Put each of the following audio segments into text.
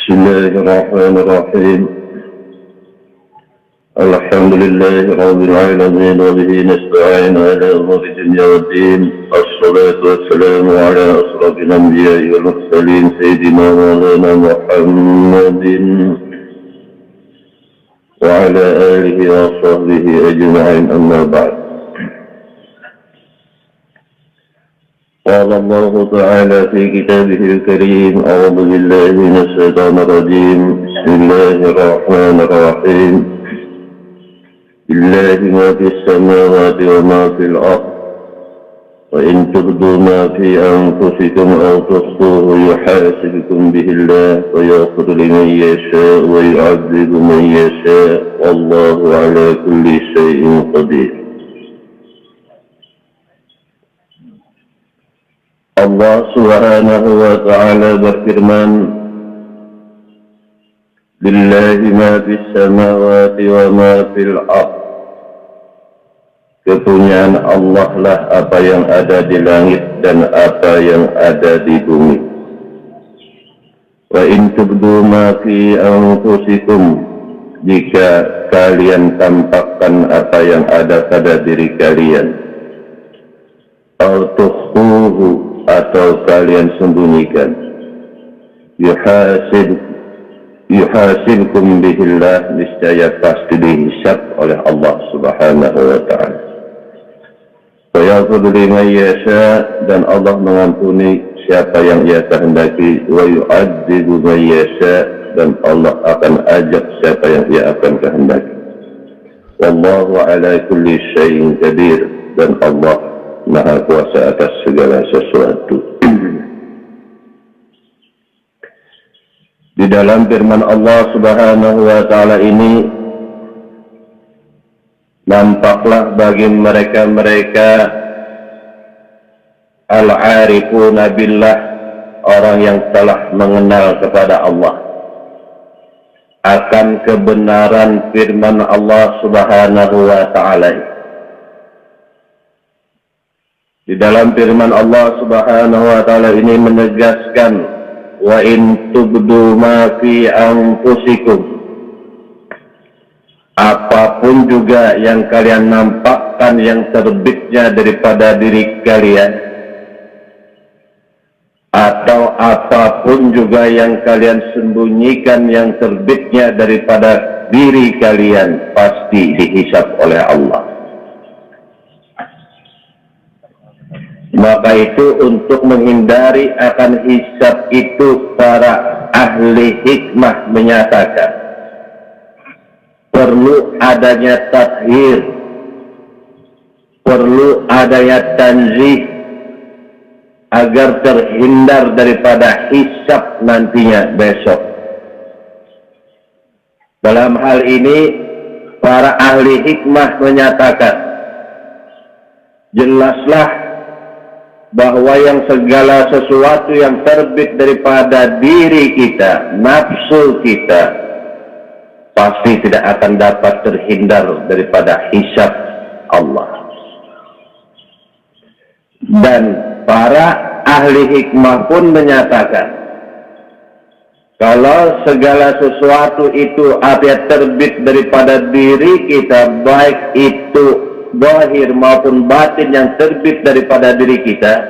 بسم الله الرحمن الرحيم. الحمد لله رب العالمين وبه نستعين على أمور الدنيا والدين. الصلاة والسلام على أشرف الأنبياء والمرسلين سيدنا مولانا محمد وعلى آله وصحبه أجمعين. أما بعد. قال الله تعالى في كتابه الكريم: أعوذ بالله من الشيطان الرجيم. بسم الله الرحمن الرحيم. لله ما في السماوات وما في الأرض وإن تبدوا ما في أنفسكم أو تخفوه يحاسبكم به الله ويغفر لمن يشاء ويعذب من يشاء والله على كل شيء قدير. Allah Subhanahu wa ta'ala berfirman, Lillahi ma fis samawati wa ma fil ardh. Kepunyaan Allah lah apa yang ada di langit dan apa yang ada di bumi. Wa in tubdu ma fi anfusikum, jika kalian tampakkan apa yang ada pada diri kalian, au tukhfuhu, atau kalian sembunyikan, yuhasibkum bihillah, niscaya pasti dihisab oleh Allah Subhanahu wa ta'ala. Wa yaghfiru liman yasha, dan Allah mengampuni siapa yang Ia kehendaki. Wa yu'adzibu man yasha, dan Allah akan ajab siapa yang Ia akan kehendaki. Wallahu ala kulli syai'in qadir, dan Allah Maha kuasa atas segala sesuatu. Di dalam firman Allah Subhanahu wa ta'ala ini, nampaklah bagi mereka-mereka al-arifuna billah, orang yang telah mengenal kepada Allah, akan kebenaran firman Allah Subhanahu wa ta'ala. Di dalam firman Allah Subhanahu wa ta'ala ini menegaskan, wa in tubdu ma fi anfusikum, apapun juga yang kalian nampakkan yang terbitnya daripada diri kalian, atau apapun juga yang kalian sembunyikan yang terbitnya daripada diri kalian, pasti dihisab oleh Allah. Maka itu untuk menghindari akan hisab itu, para ahli hikmah menyatakan perlu adanya tathir, perlu adanya tanzih, agar terhindar daripada hisab nantinya besok. Dalam hal ini para ahli hikmah menyatakan, jelaslah bahwa yang segala sesuatu yang terbit daripada diri kita, nafsu kita, pasti tidak akan dapat terhindar daripada hisab Allah. Dan para ahli hikmah pun menyatakan, kalau segala sesuatu itu artinya terbit daripada diri kita, baik itu zahir maupun batin yang terbit daripada diri kita,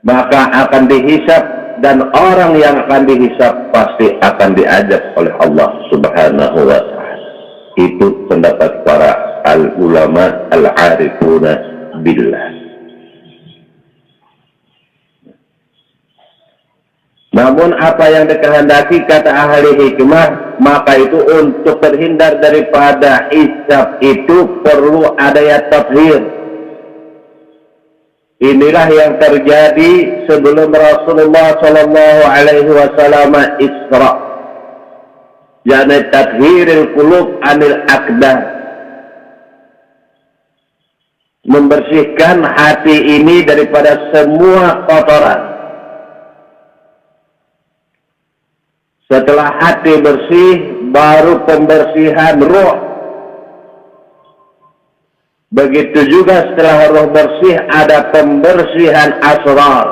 maka akan dihisab, dan orang yang akan dihisab pasti akan diajab oleh Allah Subhanahu wa ta'ala. Itu pendapat para al-ulama al-arifuna billah. Namun apa yang dikehendaki, kata ahli hikmah, maka itu untuk terhindar daripada hisab itu perlu adanya tathir. Inilah yang terjadi sebelum Rasulullah Shallallahu Alaihi Wasallam Isra, yakni tathiril qulub anil aqdah, membersihkan hati ini daripada semua kotoran. Setelah hati bersih, baru pembersihan roh. Begitu juga setelah roh bersih, ada pembersihan asrar.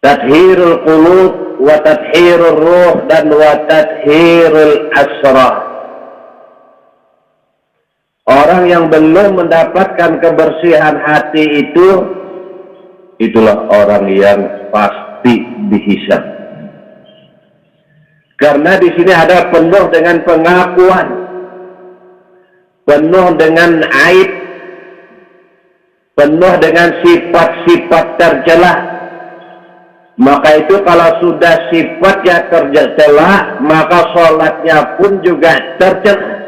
tathhirul qulub wa tathhirur ruh dan wa tathhirul asrar. Orang yang belum mendapatkan kebersihan hati itulah orang yang pasti dihisab. Karena di sini ada penuh dengan pengakuan, penuh dengan aib, penuh dengan sifat-sifat tercela. Maka itu kalau sudah sifatnya tercela, maka sholatnya pun juga tercela.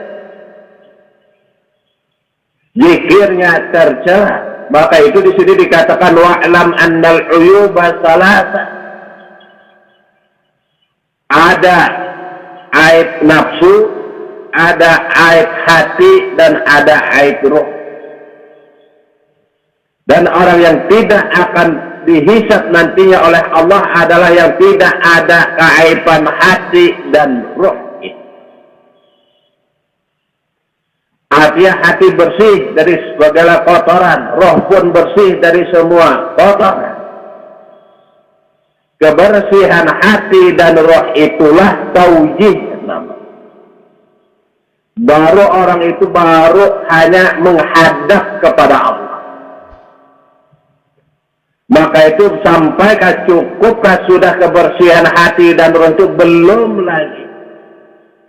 Zikirnya tercela. Maka itu di sini dikatakan wa'lam annal uyuba salasa. Ada aib nafsu, ada aib hati, dan ada aib ruh. Dan orang yang tidak akan dihisab nantinya oleh Allah adalah yang tidak ada keaiban hati dan ruh. Artinya hati bersih dari segala kotoran, roh pun bersih dari semua kotoran. Kebersihan hati dan roh itulah taujih nama. Baru orang itu hanya menghadap kepada Allah. Maka itu sampaikah cukupkah sudah kebersihan hati dan roh itu? Belum lagi.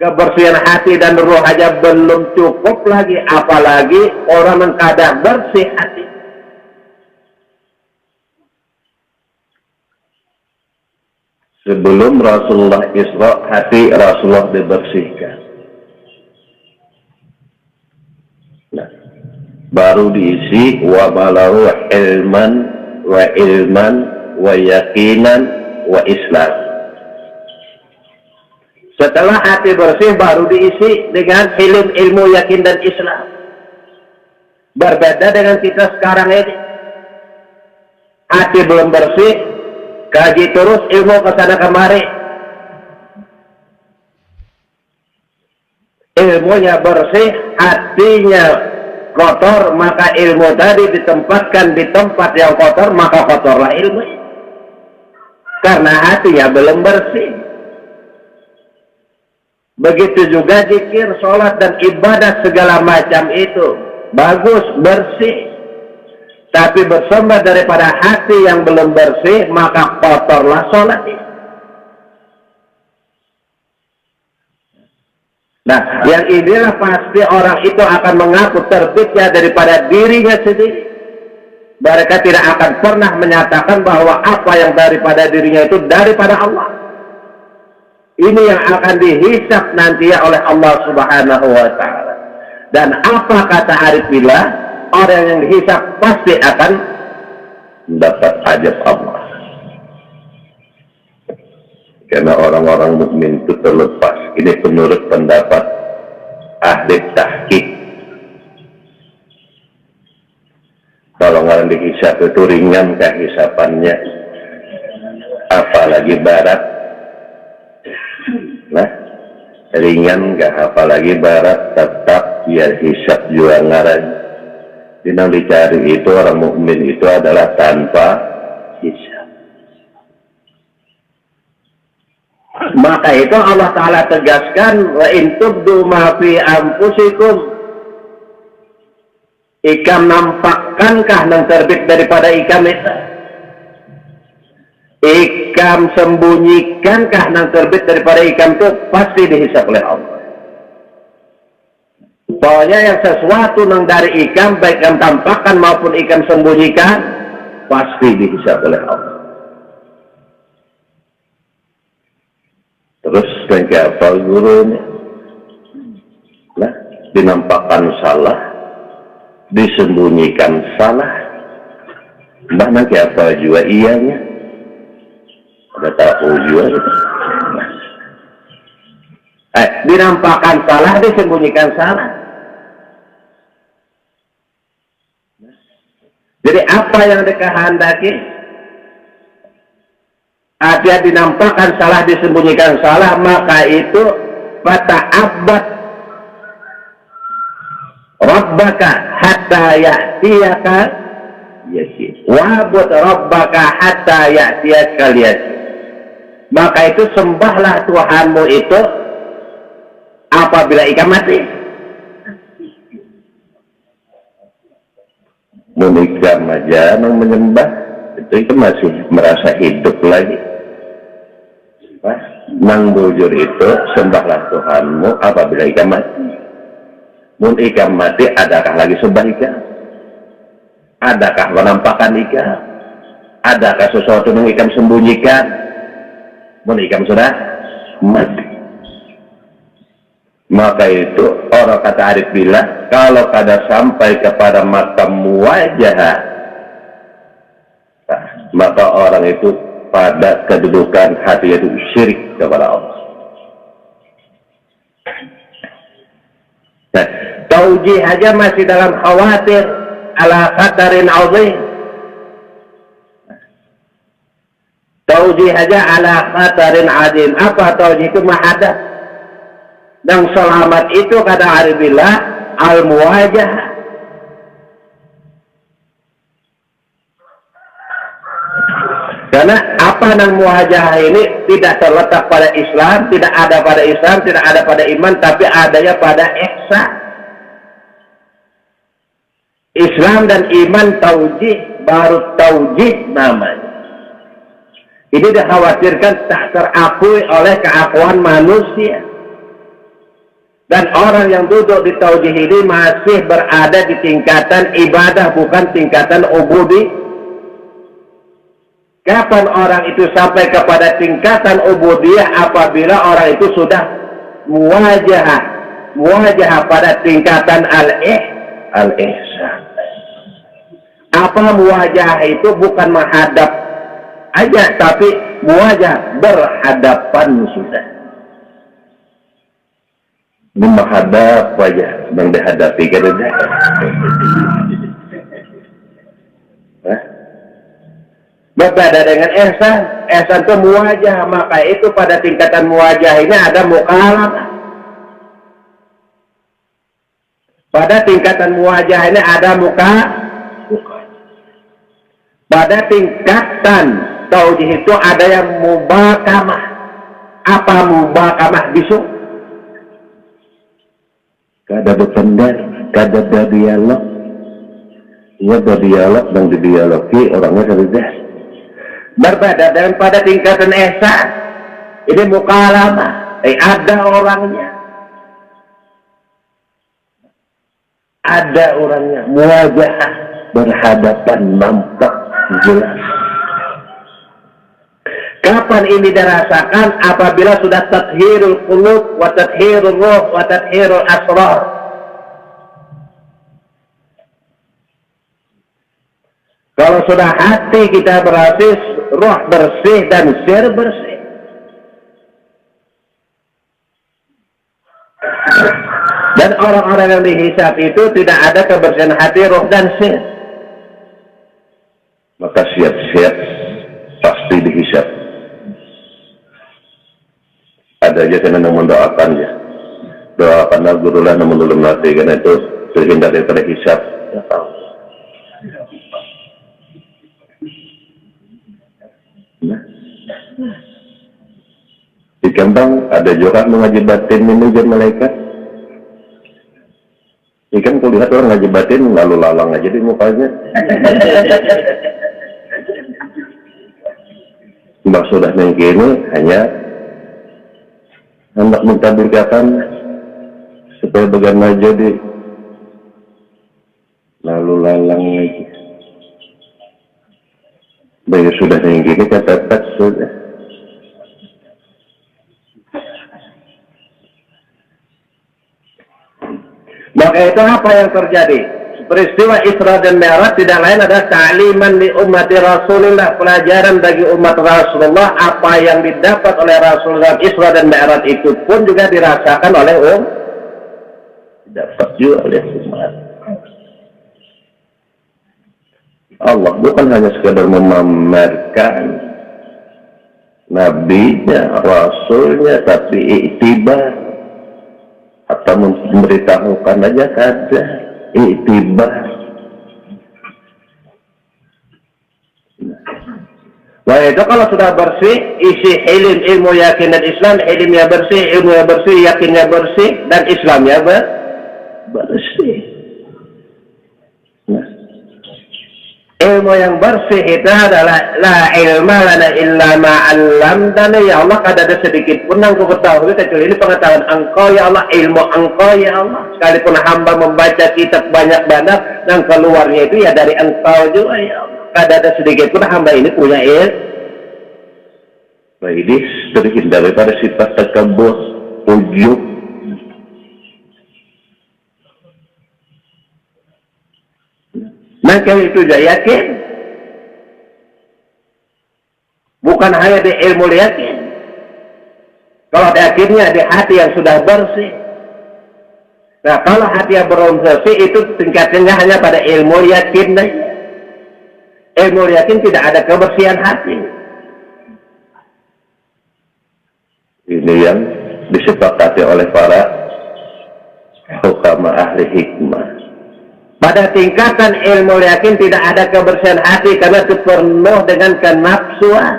Kebersihan hati dan roh aja belum cukup lagi, apalagi orang yang kada bersih hati. Sebelum Rasulullah Isra, hati Rasulullah dibersihkan. Nah, baru diisi wa malahu ilman wa yaqinan wa islam. Setelah hati bersih baru diisi dengan ilmu, yakin, dan Islam. Berbeda dengan kita sekarang ini. Hati belum bersih, kaji terus ilmu kesana kemari. Ilmunya bersih, hatinya kotor, maka ilmu tadi ditempatkan di tempat yang kotor, maka kotorlah ilmu. Karena hatinya belum bersih. Begitu juga zikir, sholat, dan ibadah segala macam itu bagus, bersih. Tapi bersumber daripada hati yang belum bersih, maka kotorlah sholat itu. Nah, yang inilah pasti orang itu akan mengaku terbitnya daripada dirinya sendiri. Mereka tidak akan pernah menyatakan bahwa apa yang daripada dirinya itu daripada Allah. Ini yang akan dihisab nanti oleh Allah Subhanahu wa ta'ala. Dan apa kata Arif Billah? Orang yang dihisab pasti akan mendapat ajab Allah. Karena orang-orang mukmin itu terlepas. Ini menurut pendapat ahli tahqiq. Kalau orang dihisab itu ringan kehisapannya. Apalagi barat. Nah, ringan gak, apalagi barat tetap dia hisab juga ngaran. Yang dicari itu orang mukmin itu adalah tanpa hisab. Maka itu Allah Ta'ala tegaskan wa in tubdu ma fi anfusikum. Ikam nampakkankah yang terbit daripada ikam itu? Ikam sembunyikankah yang terbit daripada ikam itu? Pasti dihisab oleh Allah. Pokoknya yang sesuatu yang dari ikam, baik yang tampakkan maupun ikam sembunyikan, pasti dihisab oleh Allah. Terus nanti apa gurunya? Nah, dinampakkan salah, disembunyikan salah. Mbak nanti apa juga ianya? Ada tahu juga gitu. Dinampakkan salah, disembunyikan salah. Jadi apa yang dikehendaki? Ada dinampakkan salah, disembunyikan salah, maka itu fata'abbad rabbaka hatta ya'tiyaka yakin. Wa'bud rabbaka hatta ya'tiyakal yaqin. Maka itu sembahlah Tuhanmu itu apabila ikam mati. Menikam aja menyembah itu masih merasa hidup lagi. Nang bujur itu sembahlah Tuhanmu apabila ikam mati. Mun ikam mati, adakah lagi sembah ikam? Adakah penampakan ikam? Adakah sesuatu yang ikam sembunyikan? Mun ikam sudah mati. Maka itu orang kata Arif bilang, kalau kada sampai kepada makam muwajahah, maka orang itu pada kedudukan hati itu syirik kepada Allah. Nah, taujih aja masih dalam khawatir ala khatarin azim. Taujih aja ala khatarin azim. Apa taujih itu? Mahadab. Dan selamat itu kata Arabillah al-muwajah. Karena apa nang muwajah ini tidak terletak pada Islam, tidak ada pada Islam, tidak ada pada iman, tapi adanya pada ihsan. Islam dan iman taujih, baru taujih namanya. Ini dikhawatirkan tak terakui oleh keakuan manusia. Dan orang yang duduk di taujih ini masih berada di tingkatan ibadah, bukan tingkatan ubudi. Kapan orang itu sampai kepada tingkatan ubudiyah? Apabila orang itu sudah muwajah pada tingkatan al-ihsan. Apa muwajah itu? Bukan menghadap aja, tapi muwajah berhadapan sudah. Ini menghadap wajah yang dihadapi kan tidak. Berbeda dengan ihsan. Ihsan itu muwajah, maka itu pada tingkatan muwajah ini ada mukalamah. Pada tingkatan muwajah ini ada muka. Pada tingkatan taujih itu ada yang mubakamah. Apa mubakamah? Bisu. Kada bertender, kada berdialog. Ia berdialog dan didialogi orangnya serius. Berbeda dengan pada tingkatan ihsan. Ini mukalamah. Ada orangnya. Ada orangnya. Muwajah, berhadapan, nampak, jelas. Kapan ini dirasakan? Apabila sudah tathhirul qulub wa tathhirul ruh wa tathhirul asrar. Kalau sudah hati kita bersih, roh bersih dan sir bersih. Dan orang-orang yang dihisab itu tidak ada kebersihan hati, roh dan sir. Maka siap-siap pasti dihisab. Ada aja karena mendoakan ya. Doakanlah gurulah namun belum mati, karena itu terhindar daripada hisab. Ya tahu. Nah. Di Kembang ada juga mengaji batin menuju malaikat. Ikan kulihat orang ngaji batin lalu lalang aja di mukanya. Maksudnya yang gini hanya hendak mentabirkan supaya bagaimana jadi lalu lalang lagi. Baik sudah yang gini kata sudah. Maka itu apa yang terjadi? Peristiwa Isra dan Mi'raj tidak lain adalah ta'liman li ummati Rasulullah, pelajaran bagi umat Rasulullah. Apa yang didapat oleh Rasulullah Isra dan Mi'raj itu pun juga dirasakan oleh dapat juga oleh umat. Allah bukan hanya sekedar memamerkan nabinya, rasulnya, tapi iktibar atau memberitahukan aja kada iktibar. Wah itu kalau sudah bersih, isi hilm, ilmu, yakin dan Islam, ilmunya bersih, ilmunya bersih, yakinnya bersih, dan Islamnya bersih. Nah, ilmu yang bersih itu adalah la ilma lana illa ma'allamtana, ya Allah, kada ada sedikit pun yang ku ketahui kecuali ini pengetahuan Engkau ya Allah, ilmu Engkau ya Allah. Sekalipun hamba membaca kitab banyak-banyak, yang keluarnya itu ya dari Engkau juga ya Allah. Kada ada sedikit pun hamba ini punya ini terhindar daripada sifat takabur, ujub. Maka itu juga yakin, bukan hanya di ilmu yakin. Kalau yakinnya di hati yang sudah bersih. Nah kalau hati yang belum bersih itu tingkatnya hanya pada ilmu yakin saja. Ilmu yakin tidak ada kebersihan hati. Ini yang disepakati oleh para hukama ahli hikmah. Pada tingkatan ilmu yakin tidak ada kebersihan hati karena itu penuh dengan kenafsuan.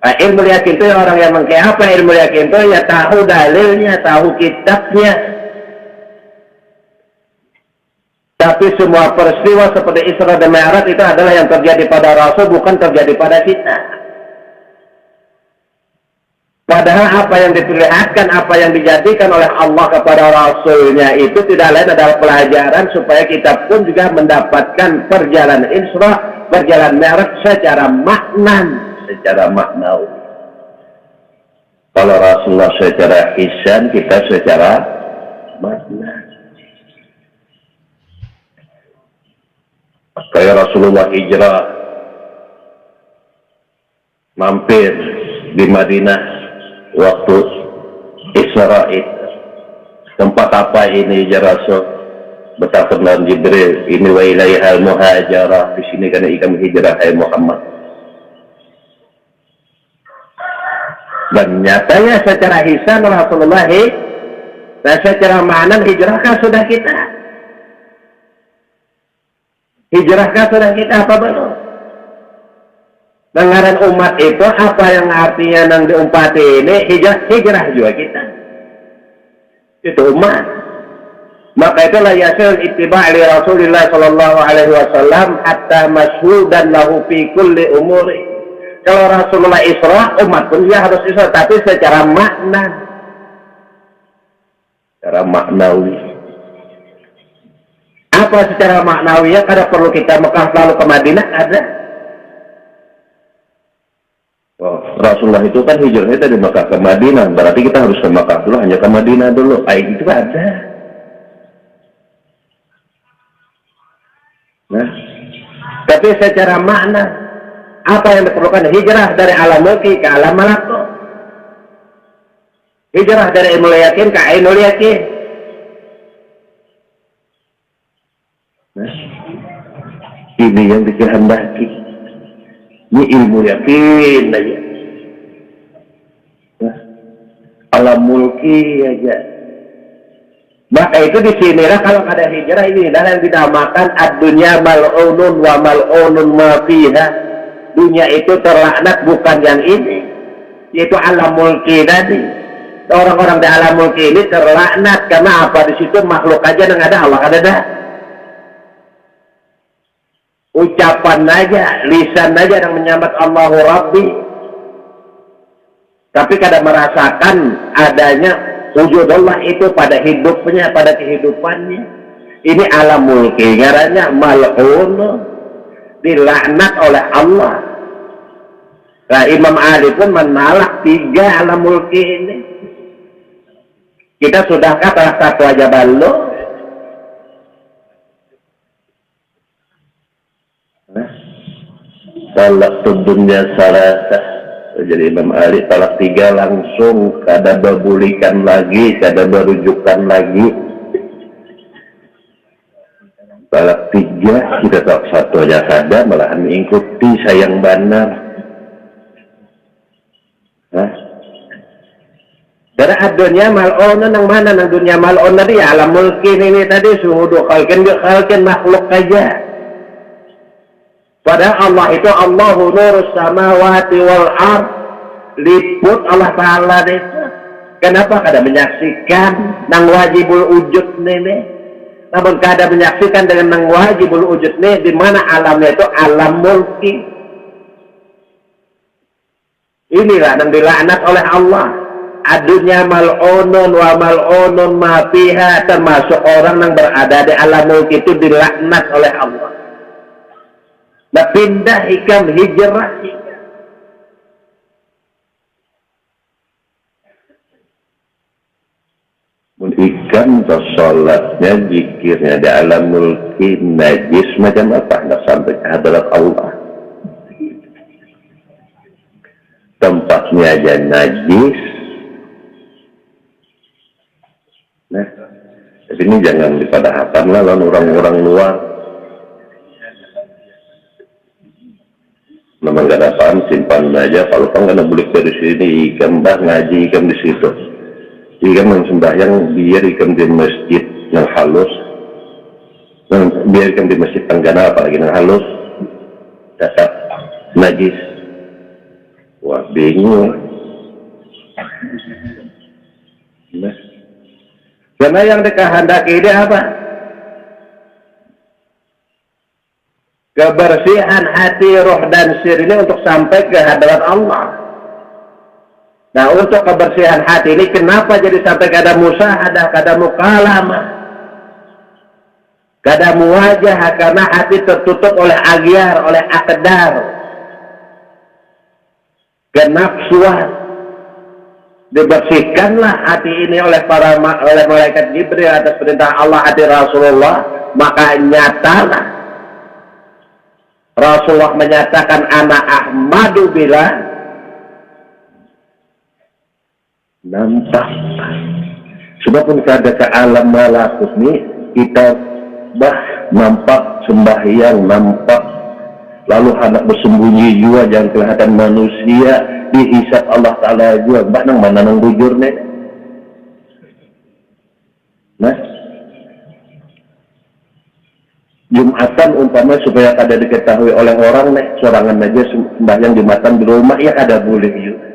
Nah, ilmu yakin itu orang yang mengkayak apa? Ilmu yakin itu ya tahu dalilnya, tahu kitabnya. Tapi semua peristiwa seperti Isra dan Mi'raj itu adalah yang terjadi pada Rasul, bukan terjadi pada kita. Padahal apa yang diperlihatkan, apa yang dijadikan oleh Allah kepada Rasulnya itu tidak lain adalah pelajaran supaya kita pun juga mendapatkan perjalanan Isra, perjalanan Mi'raj secara maknawi. Kalau Rasulullah secara hisan, kita secara makna. Kayak Rasulullah hijrah, mampir di Madinah waktu Isra. Tempat apa ini ya Rasul? Betapa dengan Jibril, ini wa ilaihal muhajarah, di sini karena ikam hijrah hai Muhammad. Dan nyatanya secara hisan Rasulullah dan secara makna hijrahkah sudah kita? Hijrahkah sudah kita apa belum? Dengaran umat itu apa yang artinya yang diumpati ini hijrah juga kita. Itu umat. Maka itulah yasil ittiba' li Rasulillah sallallahu alaihi wasallam hatta masyhudan lahu fi kulli umuri. Kalau Rasulullah Isra, umat pun dia harus Isra, tapi secara makna. Secara maknawi. Apa secara maknawinya? Kada perlu kita Mekah lalu ke Madinah, ada. Oh, Rasulullah itu kan hijrahnya dari Mekah ke Madinah, berarti kita harus ke Mekah dulu, hanya ke Madinah dulu. Itu ada. Nah, tapi secara makna, apa yang diperlukan? Hijrah dari alam mulki ke alam malakut. Hijrah dari ilmu yakin ke ainul yakin. Nah, ini yang dikehendaki. Ini ilmu yakin aja. Nah, alam mulki aja. Maka itu di sinilah kalau ada hijrah ini adalah yang dinamakan ad-dunya mal'unun wa mal'unun ma fiha. Dunia itu terlaknat bukan yang ini, yaitu alam mulki tadi. Orang-orang di alam mulki ini terlaknat karena apa? Di situ makhluk aja yang ada Allah ada dah. Ucapan aja, lisan aja yang menyambat Allahu Rabbi. Tapi kadang merasakan adanya wujud Allah itu pada hidupnya, pada kehidupannya. Ini alam mulki, ngarannya mal'un, dilaknat oleh Allah. Nah, Imam Ali pun menolak 3 alam mulki ini. Kita sudahkah salah satu aja belum? Talak dunia salasa. Jadi Imam Ali talak 3 langsung, kada berbulikan lagi, kada berujukan lagi. Talak 3 kita talak 1 aja kada, malahan mengikuti sayang benar. Hah? Dari dunia mal'un nang mana nang dunia mal'un tadi ya alam mulki ini tadi suhudu khalqin makhluk aja. Padahal Allah itu Allahu nurus samawati wal ard, liput Allah Ta'ala itu. Kenapa kada menyaksikan nang wajibul wujud ini? Namun kada menyaksikan dengan nang wajibul wujud ini, di mana alamnya itu alam mulki. Inilah yang dilaknat oleh Allah. Adunya mal'unun wa mal'unun ma fiha, termasuk orang yang berada di alam mulki itu dilaknat oleh Allah. Nah, pindah hikam hijrah. Ikan sholatnya, zikirnya di alam mulki najis macam apa? Nggak sampai ke hadarat Allah. Tempatnya aja najis. Nah, jadi ini jangan dipadahkan lah orang-orang luar. Memang gak ada paham, simpan aja. Kalau kau nggak boleh dari sini, ikan bah ngaji ikan di situ. Ikan yang sembahyang biar ikan di masjid yang halus. Biar ikan di masjid tenggana apalagi yang halus. Tetap najis. Wah, bingung. Nah. Karena yang dikehendaki ini apa? Kebersihan hati, roh, dan sir ini untuk sampai ke hadirat Allah. Nah, untuk kebersihan hati ini kenapa jadi sampai kada musyahadah, kada mukalamah, kada muwajah? Karena hati tertutup oleh agyar, oleh akdar, kenafsuan. Dibersihkanlah hati ini oleh malaikat Jibril atas perintah Allah, hati Rasulullah. Maka nyatalah Rasulullah menyatakan, ana ahmadu bila nampak. Sebab pun kada ke alam malakut ni kita nampak sembahyang, nampak lalu hendak bersembunyi juga, jangan kelihatan manusia, dihisap Allah Ta'ala juga, nang mana nang bujur nih. Nah, Jumatan umpama supaya kada diketahui oleh orang nih, sorangan aja sembahyang Jumatan di rumah, ya kada boleh juga.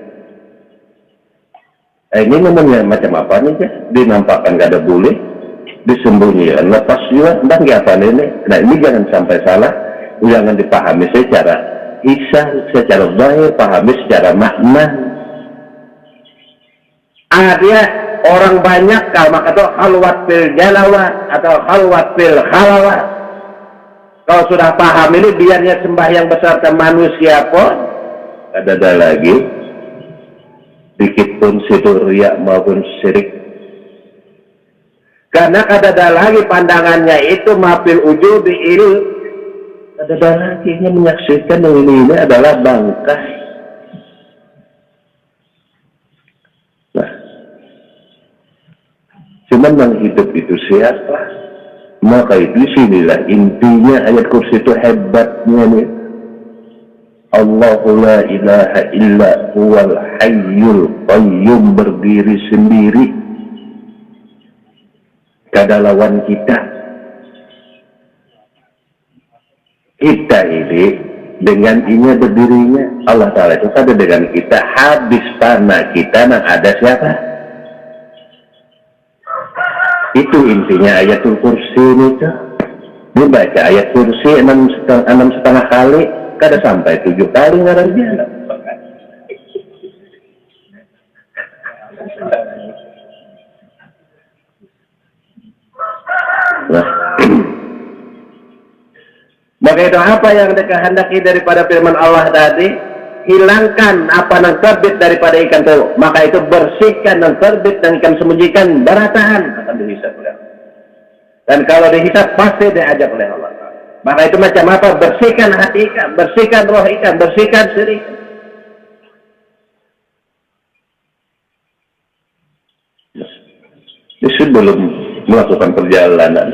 Ini namanya macam apa nih, dinampakkan kada boleh, disembunyikan, lepas juga, dan apa nih. Nah, ini jangan sampai salah. Jangan dipahami secara isah, secara zahir, pahami secara makna. Ada orang banyak kalau kata khalwat fil jalawat atau khalwat fil khalawat. Kalau sudah paham ini, biarnya sembahyang beserta manusia pun ada lagi dikit pun situ riya maupun syirik. Karena ada lagi pandangannya itu mafil ujubi il. Ada lagi yang menyaksikan ini adalah bangkai. Nah, cuman yang hidup itu siapa? Maka itu sinilah intinya ayat kursi itu hebatnya nih. Allahu la ilaha illa huwal hayyul qayyum, berdiri sendiri. Kada lawan kita. Kita ini dengan ini berdirinya Allah Ta'ala itu ada dengan kita, habis tanah kita yang ada siapa? Itu intinya ayatul kursi ini tuh. Dibaca ayat kursi 6,5 kali, kada sampai 7 kali ngaran dia. Nah, maka itu apa yang dikehendaki daripada firman Allah tadi? Hilangkan apa yang terbit daripada ikan itu. Maka itu bersihkan yang terbit dan ikan sembunyikan daratan, akan dihisap oleh Allah. Dan kalau dihisap pasti diajak oleh Allah. Maka itu macam apa? Bersihkan hati ikan, bersihkan roh ikan, bersihkan syirik. Itu belum melakukan perjalanan.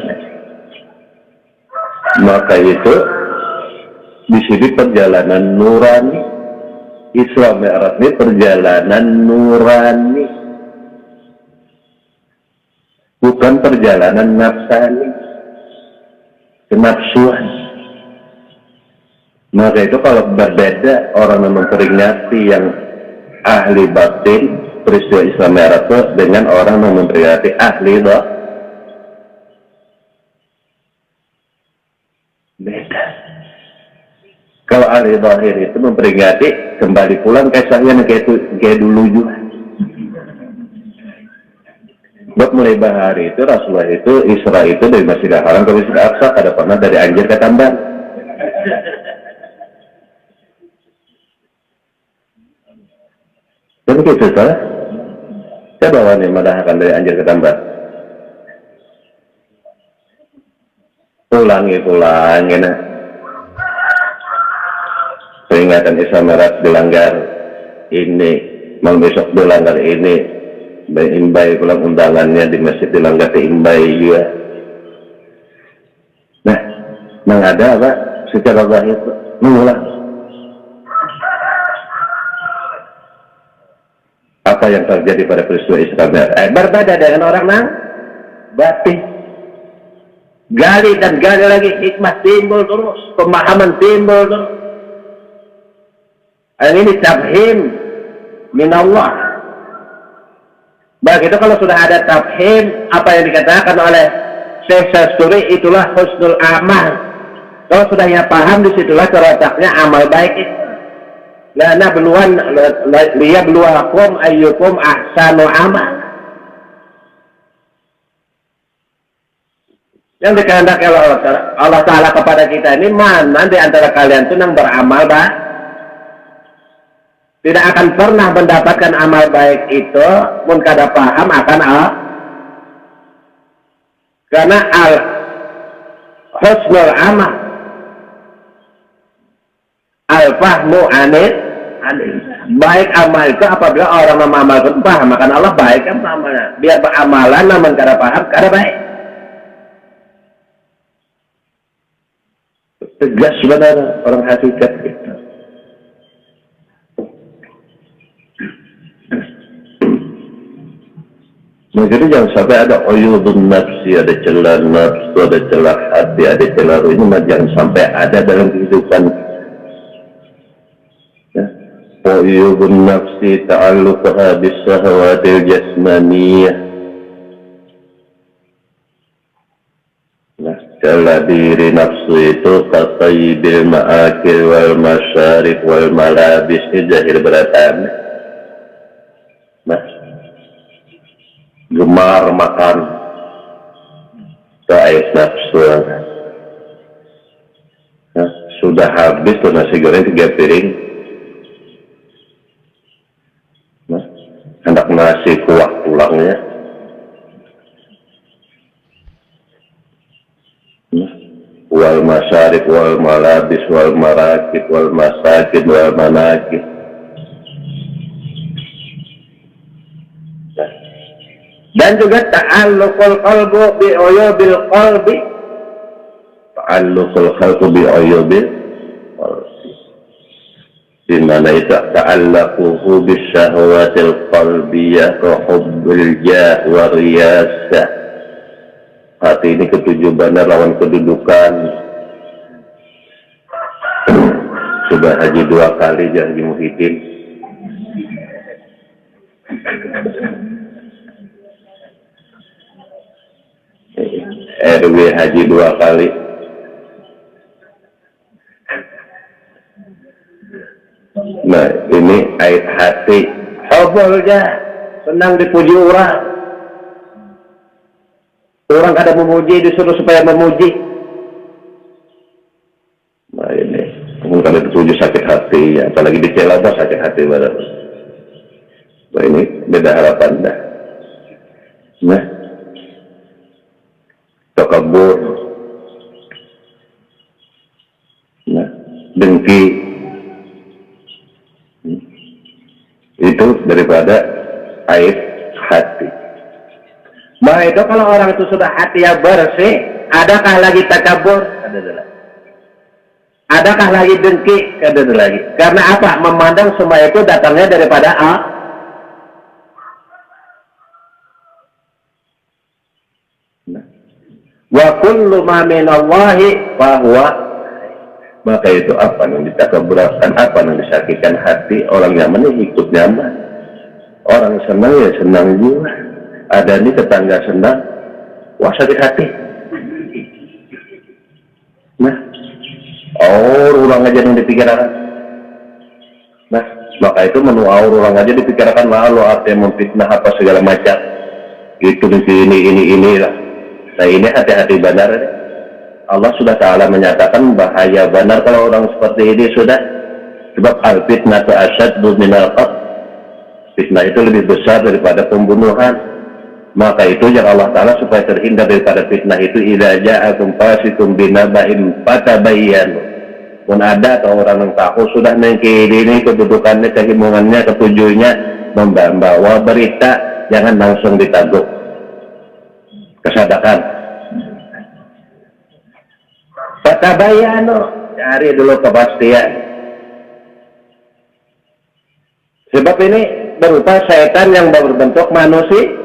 Maka itu di sini perjalanan nurani. Isra Mi'raj ini perjalanan nurani, bukan perjalanan nafsani, kenafsuan. Maka itu kalau berbeda orang yang memperingati yang ahli batin peristiwa Isra Mi'raj dengan orang yang memperingati ahli dhahir, beda. Kalau ahli dhahir itu memperingati kembali pulang kisahnya kayak dulu juga. Buat mulai bahari itu Rasulullah itu Isra itu dari Masjidil Haram ke Masjidil Aqsa, ada pernah dari Anjir ke Tamban. Dan gitu salah. Saya bawa nih madahkan dari Anjir ke Tamban. Pulang nah. Peringatan Isra Mi'raj dilanggar ini, malam besok dilanggar ini. Imbai pulang undangannya di masjid dilanggar ke imbai juga. Nah, ada apa? Secara zahir mengulang. Apa yang terjadi pada peristiwa Isra Mi'raj? Berbeda dengan orang nang batin. Gali dan gali lagi, hikmah timbul terus, pemahaman timbul terus. Ini tafhim min Allah. Begitu kalau sudah ada tafhim, apa yang dikatakan oleh Syekh Sasturi itulah husnul amal. Kalau sudahnya paham, disitulah terletaknya amal baik itu. La liyabluwakum ayyukum ahsanu amal. Yang dikehendaki Allah Ta'ala kepada kita ini, mana di antara kalian itu yang beramal baik? Tidak akan pernah mendapatkan amal baik itu pun kada paham akan karena husnul amal al-fahmu anil baik amal itu apabila orang mengamalkan paham akan Allah baik kan amalnya. Biar beramalan namun kada paham kada baik. Tegas sebenarnya orang hakikat gitu. Nah, jadi jangan sampai ada uyubun nafsi, ada celah nafsu, ada celah hati, ada celah ruh. Ini jangan sampai ada dalam kehidupan. Ya. Uyubun nafsi ta'alluqaha bis-shahawatil jasmaniyah. Nah, celah diri nafsu itu katayyibil ma'akil wal masyarif wal malabis. Ini jahil beratan. Nah, gemar makan ais nafsu. Nah, sudah habis tuh nasi goreng 3 piring. Nah, hendak nasi kuah tulangnya. Nah, wal masyarif wal malabis wal marakib wal masakin wal manakib. Dan juga ta'alluqul qalbu bi uyubil qalbi. Ta'alluqul qalbu bi uyubil qalbi. Di mana itu ta'alluquhu bis syahwatil qalbiyah wa hubbil jah wa riyasah. Hati ini ketujuannya lawan kedudukan. Sudah haji 2 kali janji Muhyiddin. RW haji 2 kali. Nah, ini air hati. Hobbolnya senang dipuji orang. Orang kada memuji, disuruh supaya memuji. Nah, ini kalau dipuji sakit hati, ya. Apalagi dicela sakit hati baru. Nah, ini beda harapan dah. Nah, takabur, nah, dengki, itu daripada aib hati. Nah itu kalau orang itu sudah hati yang bersih, adakah lagi takabur? Adakah lagi dengki? Ada lagi. Karena apa? Memandang semua itu datangnya daripada wa kullu ma minallahi fa huwa. Maka itu apa yang ditakabburkan, apa yang disakitkan hati orang nyaman ya ikut nyaman, orang senang ya senang juga. Ada nih tetangga senang, wah sakit hati. Nah, orang aja yang dipikirkan. Nah, maka itu menu orang aja dipikirkan lalu artinya memfitnah apa segala macam. Itu ini lah. Nah ini hati-hati benar. Allah sudah Ta'ala menyatakan bahaya benar kalau orang seperti ini sudah. Sebab al-fitnah itu asyaddu minal qatl. Fitnah itu lebih besar daripada pembunuhan. Maka itu yang Allah Ta'ala supaya terhindar daripada fitnah itu, idza ja'akum fasiqun binaba'in fatabayyanu. Pun ada atau orang yang tahu sudah mengkiri kedudukannya, kehimungannya, ketujuhnya membawa berita, jangan langsung ditaguk. Kesadaran. Fatabayyanu, cari dulu kepastian. Sebab ini berupa setan yang berbentuk manusia.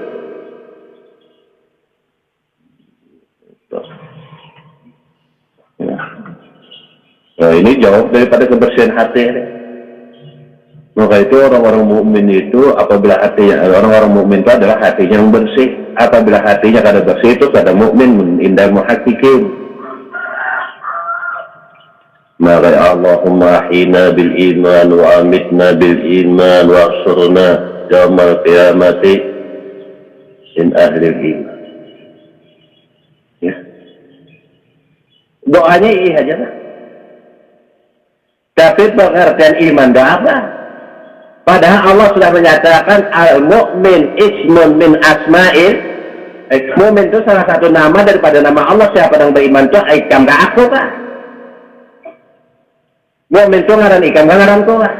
Nah ini jauh daripada kebersihan hati. Maka itu orang-orang mukmin itu apabila hatinya, orang-orang mukmin itu adalah hatinya yang bersih. Apabila hatinya kada bersih itu kada mukmin, indah muhaqqiqin. Maka Allahumma ahina bil iman wa amitna bil iman wa ahsurna yaumal qiyamati in ahli iman. Ya. Doanya iya aja lah. Tapi pengertian iman doa apa? Padahal Allah sudah menyatakan al-mu'min ismun min asma'il. Mu'min itu salah satu nama daripada nama Allah. Siapa yang beriman itu ikam gak aku kah? Mu'min itu ngaran ikam gak ngaran ku kah?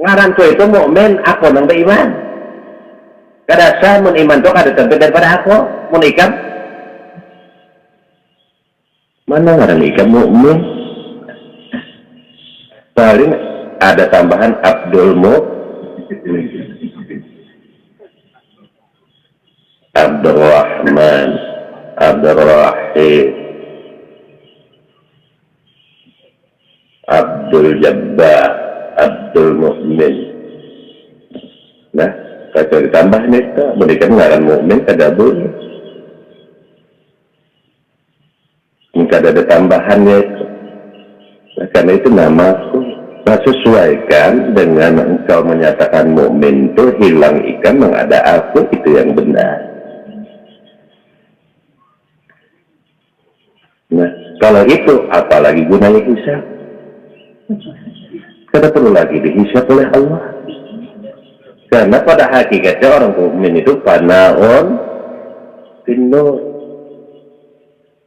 Ngaran ku itu mu'min, aku yang beriman. Kada sah mun iman itu kada terbit daripada aku. Mun ikam mana ngaran ikam mu'min? Paling ada tambahan Abdul Rahman, Abdul Rahim, Abdul Jabbar, Abdul Mu'min. Nah, kalau ditambah nih, berikan ngaran mu'min kada boleh. Jika ada tambahannya itu. Nah, karena itu namaku. Nah, sesuaikan dengan engkau menyatakan mukmin itu hilang ikan mengada aku, itu yang benar. Nah, kalau itu apalagi gunanya hisab? Tidak perlu lagi dihisab oleh Allah. Karena pada hakikatnya orang mukmin itu panaon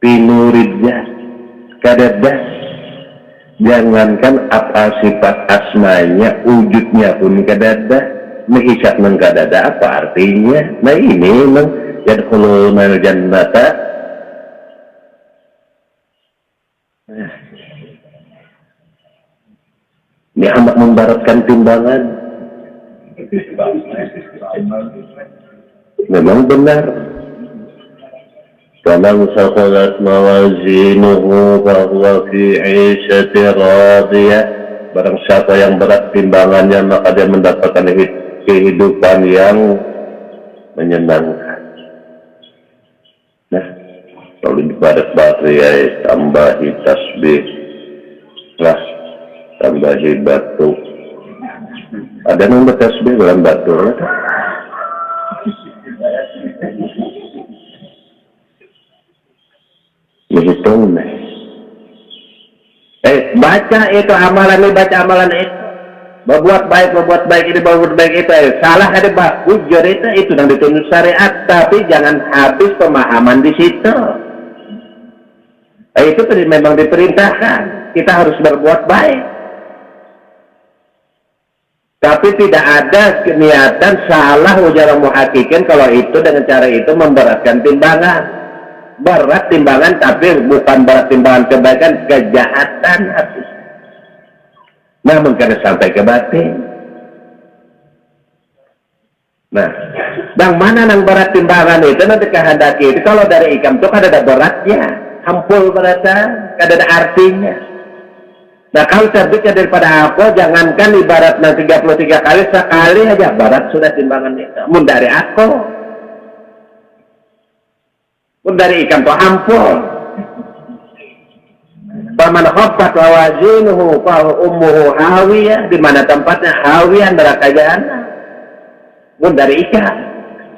pinuridnya kadadah. Jangankan apa sifat asmanya, wujudnya pun kadada, menghisap mengkadada apa artinya? Nah ini memang yadkhulunal jannata. Ini amat membaratkan timbangan. Memang benar. Faman saqulat mawazinuhu fahuwa fi 'ishatin radiyah. Barang siapa yang berat timbangannya maka dia mendapatkan kehidupan yang menyenangkan. Nah, kalau dibarat-barat ya tambahi tasbih lah, tambahi batu. Ada yang bertasbih dalam batu lah. Menghitung baca itu amalan ini, baca amalan itu, berbuat baik ini, berbuat baik itu, salah ada hujur itu yang ditunjuk syariat, tapi jangan habis pemahaman di situ. Itu memang diperintahkan kita harus berbuat baik, tapi tidak ada niatan salah ujar muhakkikin kalau itu dengan cara itu memberatkan timbangan. Berat timbangan tapi bukan berat timbangan kebaikan, kejahatan habis. Namun kada sampai ke batin. Nah, yang mana yang berat timbangan itu nanti kehendaki itu kalau dari ikam itu kada ada beratnya, hampul berata, kada ada artinya. Nah kalau terbitnya daripada aku, jangankan ibaratnya 33 kali, sekali aja barat sudah timbangan itu. Mun dari aku, mun dari ikan tuh ampun. Paman khaffat mawazinuhu fa ummuhu hawiyah, di mana tempatnya hawiyah, neraka jahanam. Mun dari ikan,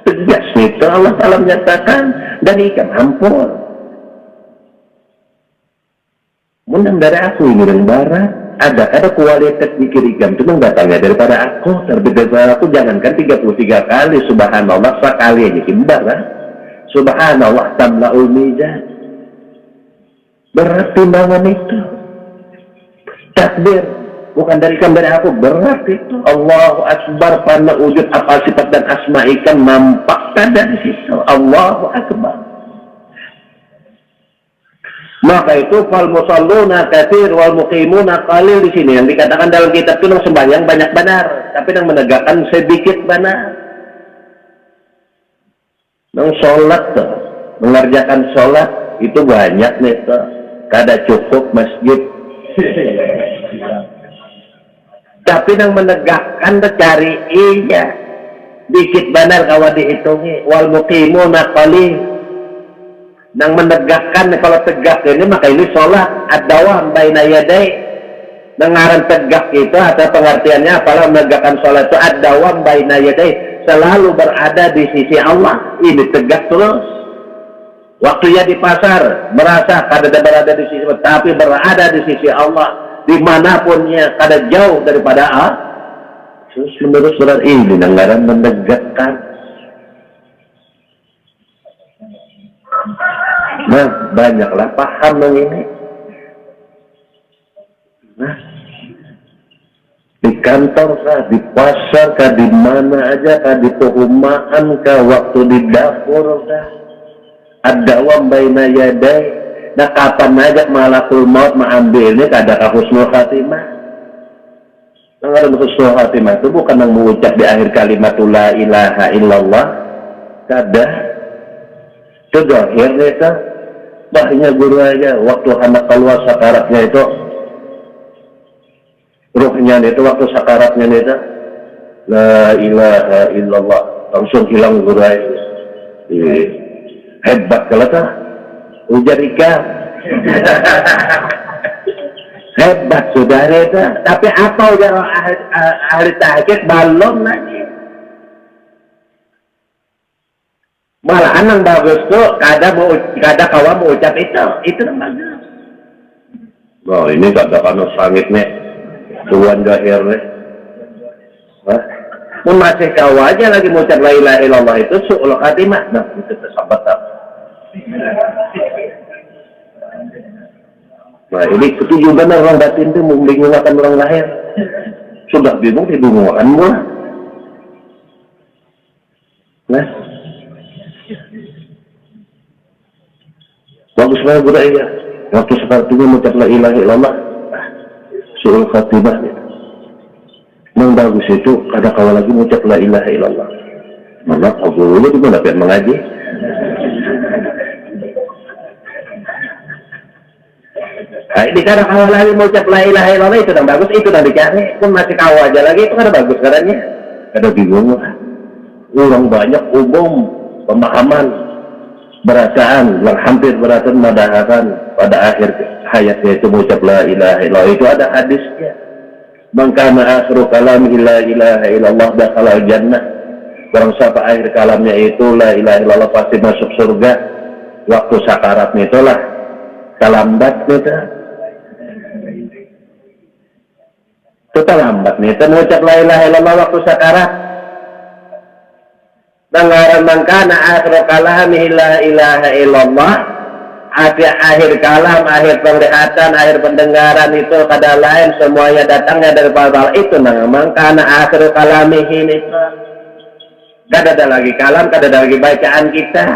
tegas itu Allah Taala menyatakan dari ikan ampun. Mun dari aku ini dan barat, ada kualitas dikir ikan itu datangnya daripada aku, terbit daripada aku. Jangankan 33 kali, subhanallah, sekali aja barat. Subhanallah tamla'ul mizan. Berat timbangan itu. Takbir bukan dari ikan, dari aku, berat itu. Allahu Akbar, pada wujud apa sifat dan asma ikan nampakkan dari situ. Allahu Akbar. Maka itu fal musalluna katsir wal muqimuna qalil, di sini yang dikatakan dalam kitab itu sembahyang banyak benar, tapi yang menegakkan sedikit benar. Nang sholat tuh, mengerjakan sholat itu banyak nih tuh, kada cukup masjid. Tapi yang menegakkan tuh cari iya, dikit benar kawan dihitungi. Wal muqimuna qalil. Nang menegakkan, kalau tegak ini maka ini sholat ad-dawam baina yaday. Dengaran tegak itu atau pengertiannya apalah menegakkan sholat itu ad-dawam baina yaday, selalu berada di sisi Allah. Ini tegak terus. Waktunya di pasar merasa kada berada di sisi, tapi berada di sisi Allah dimanapun kada jauh daripada Allah. Terus menerus berada ini dengaran menegakkan. Nah, banyaklah paham yang ini. Nah, di kantor kah, di pasar kah, di mana aja kah, di perumahan kah, waktu di dapur kah, ad-dawam baina yaday. Nah, kapan aja malakul maut mengambilnya kada ka husnul khatimah. Nah, husnul khatimah itu bukan yang mengucap di akhir kalimat la ilaha illallah, kada. Itu dohirnya itu. Bahnya guru aja waktu anak keluar sakaratnya itu, ruhnya itu waktu sakaratnya itu la ilaha illallah, langsung hilang guru aja. Hebat kalau tak ujar ikan. Hebat saudara itu. Tapi apa ujar ahli tahqiq belum lagi. Malah yang bagus tuh kada kawan mau ucap itu yang bagus. Oh ini kada kanu sangit nih, tuan gahir nih. Mun masih kawan aja lagi mau ucap la ilaha illallah itu su'ul khatimah. Nah itu tersabat tak. Nah ini setuju benar orang batin itu membingungkan orang lahir. Sudah bingung dibingungkan gua. Nah. Bagus banget budaya. Waktu sepertinya mengucap la ilaha illallah, su'ul khatimah. Yang bagus itu kada kawal lagi mengucap la ilaha illallah. Maka gurunya juga dapat mengaji. Nah, ini kada kawal lagi mengucap la ilaha illallah itu yang bagus, itu yang dicari. Pun masih kawal aja lagi itu kada bagus katanya. Kada bingung. Orang banyak umum pemahaman berasaan yang hampir berasaan madahatan pada akhir hayatnya itu mengucap la ilaha illallah. Itu ada hadisnya, man kana akhiru kalamihi la ilaha illallah dakhala jannah. Barang siapa akhir kalamnya itu la ilaha illallah pasti masuk surga. Waktu sakaratnya itulah kalambat itu terlambat nih itu mengucap la ilaha illallah waktu sakarat. Dengaran mangkana akhir kalamihi la ilaha illallah, akhir kalam, akhir penglihatan, akhir pendengaran itu kada lain semuanya datangnya daripada Allah. Itu mangkana akhir kalamihi itu. Kada ada lagi kalam, kada ada lagi bacaan kita.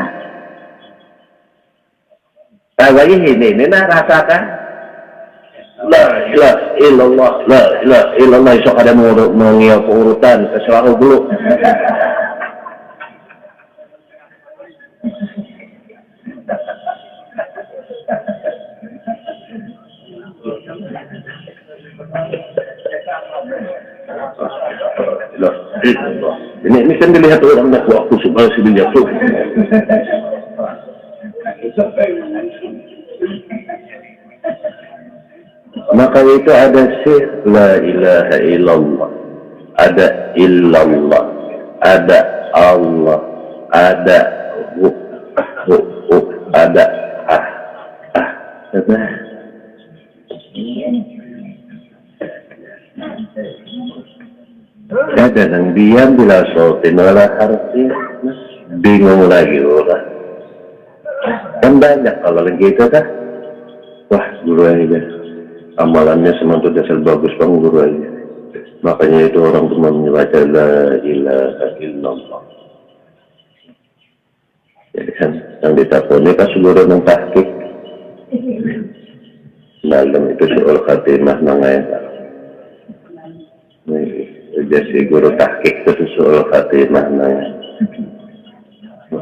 Tawayi ini nah rasakan la ilaha illallah, la ilaha illallah. Iso kada mengiau urutan keselahu dulu. illallah. Ini kan dilihat orang nak waktu subhanallah dilihat tuh. Maka itu ada sir la ilaha illallah, ada illallah, ada Allah, ada ada ada yang diam bila sautin wala harfi, bingung lagi orang. Kan banyak kalau lagi itu dah, wah guru aja, amalannya semantut dasar bagus bang guru aja. Makanya itu orang cuma membaca la ilaha illallah. Jadi kan yang ditaponi kan guru yang tahqiq. Malam itu soal khatimah nangaya. Jadi guru tahqiq itu soal khatimah nangaya.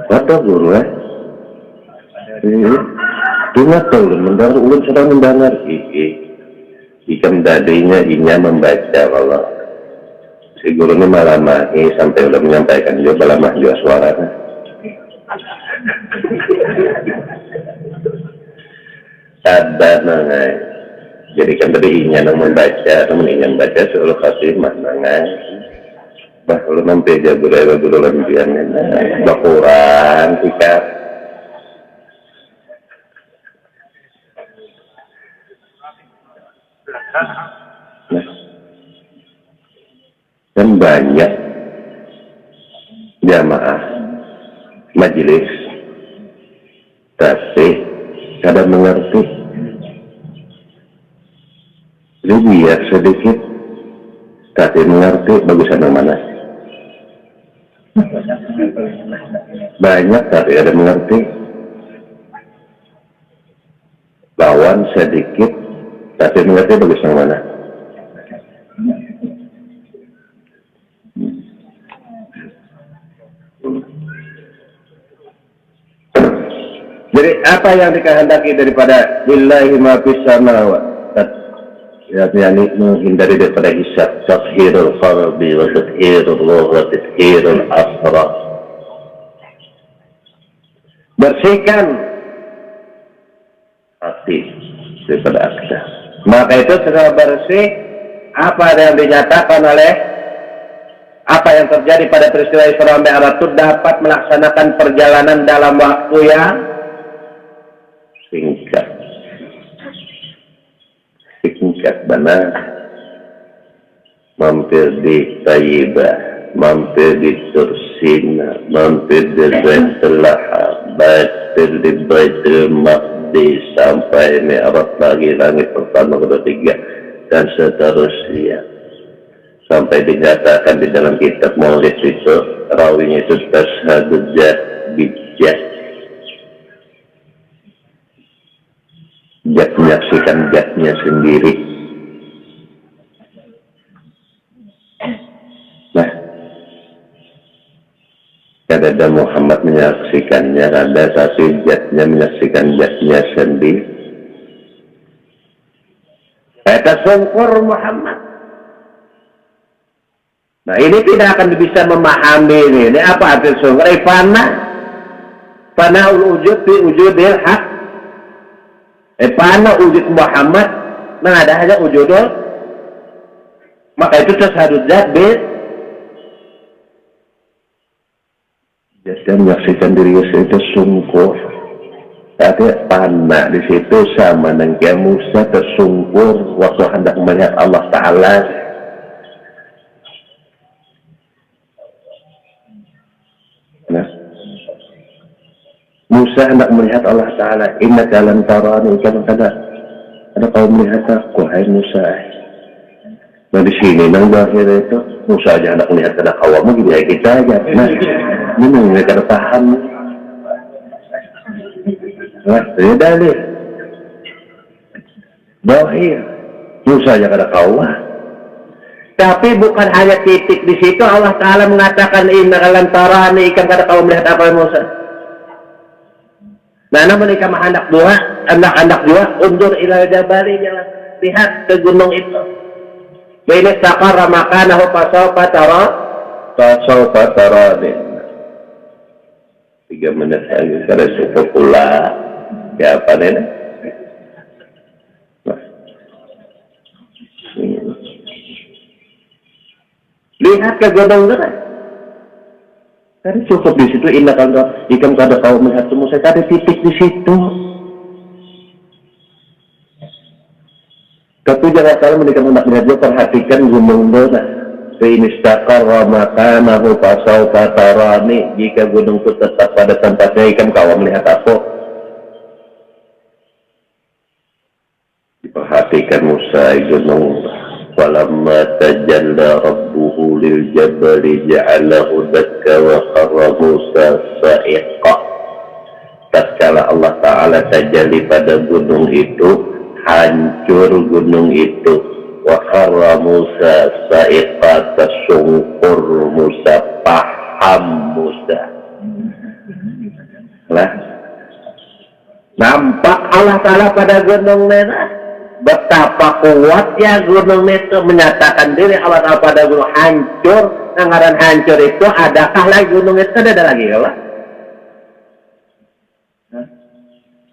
Kata guru Tuna tahu mendengar ulun sedang mendengar ikan dadinya inya membaca kalau si guru ini malah mahi sampai udah menyampaikan juga malah mah juga suaranya. Sabar nangai. Jadi kan tadi inya yang membaca, temen inya membaca soal khatimah nangai. Bah kalau nampai jago dulu lembian bakuran tikat. Nah, dan banyak jamaah majelis tapi kadang mengerti lebih sedikit tapi mengerti bagusan yang mana banyak tapi ada mengerti lawan sedikit tapi mengerti bagus yang mana. Jadi apa yang dikehendaki daripada lillahi ma fis samawati, yakni menghindari daripada hisab, tathhirul qalbi wa tathhirul ruh wa tathhirul asra. Bersihkan hati daripada aksa. Maka itu setelah bersih apa yang dinyatakan oleh apa yang terjadi pada peristiwa Isra Mi'raj itu dapat melaksanakan perjalanan dalam waktu yang singkat benar, mampir di Taibah, mampir di Tursina, mampir di Baitul Lahab, mampir di Baitul Maqdis, sampai Mi'raj lagi langit pertama, kedua, tiga dan seterusnya sampai dinyatakan di dalam kitab Maulid itu rawinya itu tashhadu bijah. Jat menyaksikan jatnya sendiri. Nah, ada Muhammad menyaksikannya, ada tapi jatnya menyaksikan jatnya sendiri. Kata sungkur Muhammad. Nah ini tidak akan bisa memahami ini apa arti sungkur? Fana ul-wujud fi wujudil haq. Fana wujud Muhammad, nah ada aja wujudul. Maka itu tashhadu dzat jadi menyaksikan diri itu sungkur. Tapi panah di situ sama dengan Musa tersungkur waktu hendak melihat Allah Ta'ala. Nah, Musa hendak melihat Allah Ta'ala. Inna jalan tarani kan ada kau melihat aku, hai Musa. Nah di sini nang bahir itu Musa aja hendak melihat ada kawamu gini kita aja. Nah, ini mereka paham. Nah, ini dalil. Bahir. Musa aja kada kawah. Tapi bukan hanya titik di situ Allah Ta'ala mengatakan inna kalam tarani ikan kada kau melihat apa Musa. Nah, namun ikan hendak dua, anak-anak dua undur ilal jabali, jangan lihat ke gunung itu. Ini sakara makanahu fasawfa fasawfa tarani. 3 menit lagi kada cukup pula. Ya apa nih? Lihat ke gunung sana. Tadi cukup di situ indah kalau ikan kada kau melihat semua saya tadi titik di situ. Tapi jangan salah menikah melihat dia perhatikan gunung sana. Ini istaqarra makanahu fasawfa tarani. Jika gunung itu tetap pada tempatnya ikan kau melihat aku. Diperhatikan Musa gunung. Falamma tajalla rabbuhu lil jabali ja'alahu dakka wa kharra Musa sa'iqa. Tatkala Allah Ta'ala tajalli pada gunung itu, hancur gunung itu. Wa kharra Musa sa'iqa, tersungkur Musa, paham Musa. Nah, nampak Allah Ta'ala pada gunung merah. Betapa kuatnya gunung itu menyatakan diri Allah Ta'ala pada gunung hancur. Anggaran hancur itu adakah lagi gunung itu? Ada lagi kalau?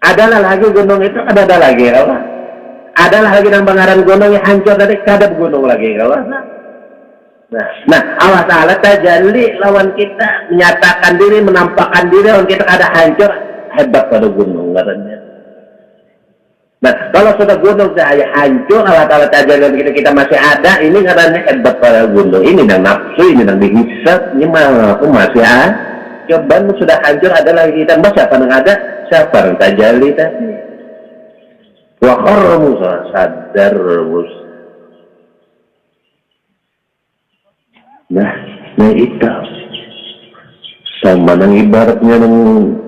Adalah lagi gunung itu? Ada lagi kalau? Adalah lagi nambanggaran gunung yang hancur tadi? Kadap gunung lagi kalau? Nah, Allah Ta'ala tajalli lawan kita, menyatakan diri, menampakkan diri lawan kita ada hancur. Hebat pada gunung ngarannya. Nah, kalau sudah gunung saya hancur, Allah Ta'ala tajalli kita masih ada, ini karena hebat pada gunung. Ini dan nafsu, ini dan dihisap, ini mah aku masih ada. Cobaan sudah hancur, ada lagi kita. Mas siapa yang ada? Siapa yang tajalli tadi? Wa kharra Musa, sadar Musa. Nah itu. Sama nang ibaratnya nang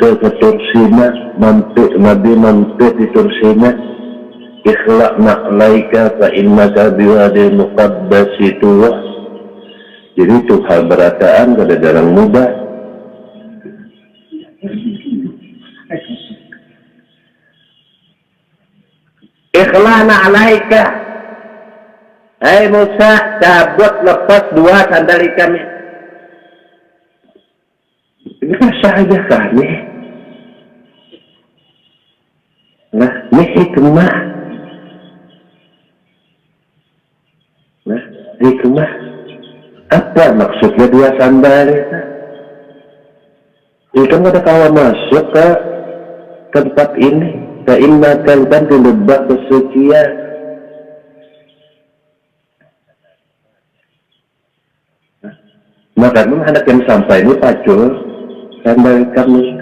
ke Tursina, mampir Nabi mampir di Tursina, ikhlaqna alaika fa innaka biwadil muqaddasi tuwa. Jadi itu hal berataan kada jarang mudah. Ikhlaqna alaika, hai Musa, cabut lepas 2 sandali kami. Biasa aja kami. Nah, ini hikmah. Nah, hikmah. Apa maksudnya 2 sandal itu? Itu ada kawan masuk ke tempat ini. Keinmatan dan di lebah kesucian. Maka anak yang sampai ini pacul. Sandal kami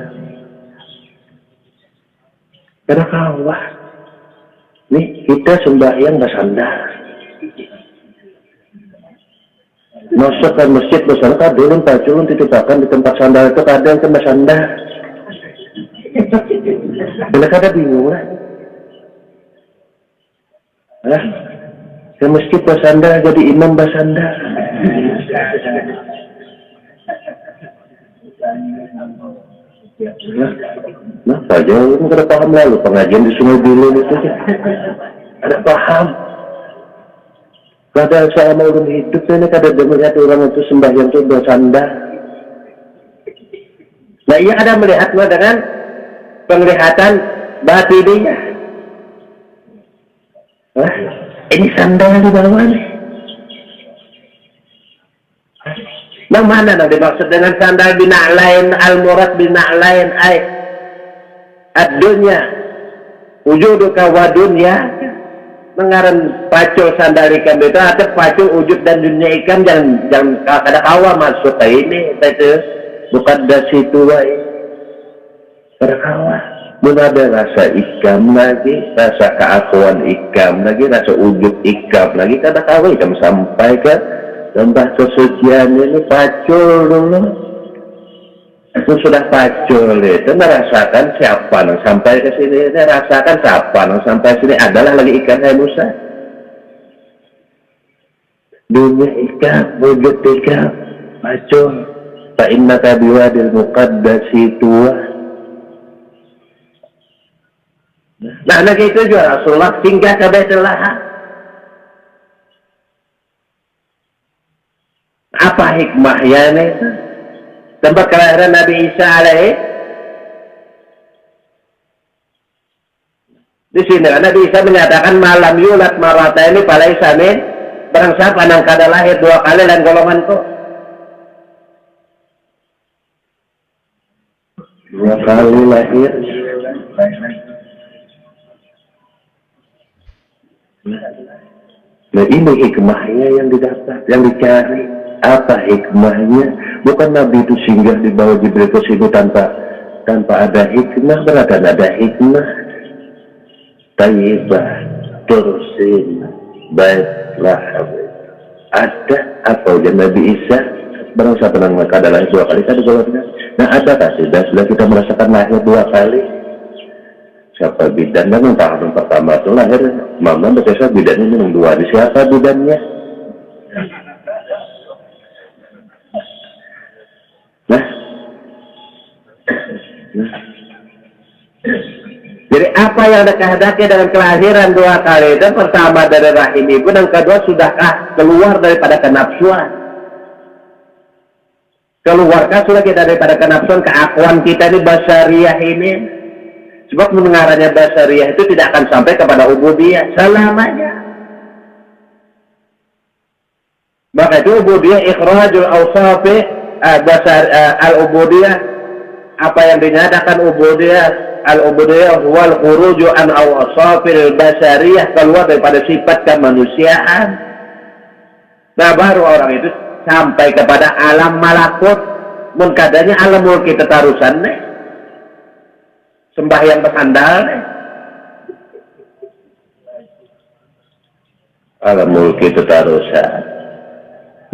kada kawah nih kita sembahyang bersandar masuk ke masjid bersandar kadulun paculun titipakan di tempat sandal itu kadang ke bersandar bila kada bingung lah ke masjid bersandar jadi imam bersandar. Nah, saja ini kada paham lalu pengajian di Sungai Bilin itu ada paham. Kada selama ulun hidup ini kada melihat orang itu sembahyang itu bersandar. Nah, ia ada melihatnya dengan penglihatan batininya. Nah, ini sandal di bawah nih. Nah, mana yang dimaksud dengan sandal bina'lain, al-murad bina'lain ay ad-dunya wujuduka wa dunya. Mengaran pacul sandal ikan itu ada pacul wujud dan dunia ikan jangan kada kawa masuk ke ini itu bukan dari situ kada kawa. Mun ada rasa ikam lagi, rasa keakuan ikam lagi, rasa wujud ikam lagi kada kawa ikam sampai ke tempat kesucian ini pacul dulu. Itu sudah pacul itu merasakan siapa yang sampai ke sini, rasakan siapa yang sampai sini adalah lagi ikan hai Musa. Dunia ikan, wujud ikan, pacul. Fa innaka biwadil muqaddasi tuwa. Nah, lagi itu juga Rasulullah singgah ke Baitul Laham. Apa hikmahnya nih? Tempat kelahiran Nabi Isa alaihi. Di sini Nabi Isa menyatakan malam yulat marata ini palaisa min, barang siapa yang kada lahir 2 kali dan golonganku. 2 kali lahir. Nah ini hikmahnya yang didapat, yang dicari. Apa hikmahnya? Bukan Nabi itu singgah di bawah Jibril ke situ tanpa ada hikmah, berarti ada hikmah. Tayyibah, Tursin, Baiklah, ada apa ujian Nabi Isa? Barang siapa yang kada lahir 2 kali, kada golongan. Nah ada tak sudah kita merasakan lahir 2 kali? Siapa bidan? Dan tahun pertama itu lahir mama berkisah bidannya minum 2. Siapa bidannya? Nah. Jadi apa yang dikehendaki dengan kelahiran 2 kali itu? Pertama dari rahim ibu, dan kedua sudahkah keluar daripada kenafsuan? Keluarkah sudah kita daripada kenafsuan, keakuan kita ini basariyah ini? Sebab mendengarannya basariyah itu tidak akan sampai kepada ubudiyah selamanya. Maka itu ubudiyah ikhrajul awsafi al-ubudiyah, apa yang dinyatakan ubudiyah, al-ubudiyah wal khuruju an awsafil basariyah, keluar daripada sifat kemanusiaan. Nah baru orang itu sampai kepada alam malakut. Mengkadanya alam mulki tetarusan nih, sembahyang bersandal nih, alam mulki tetarusan.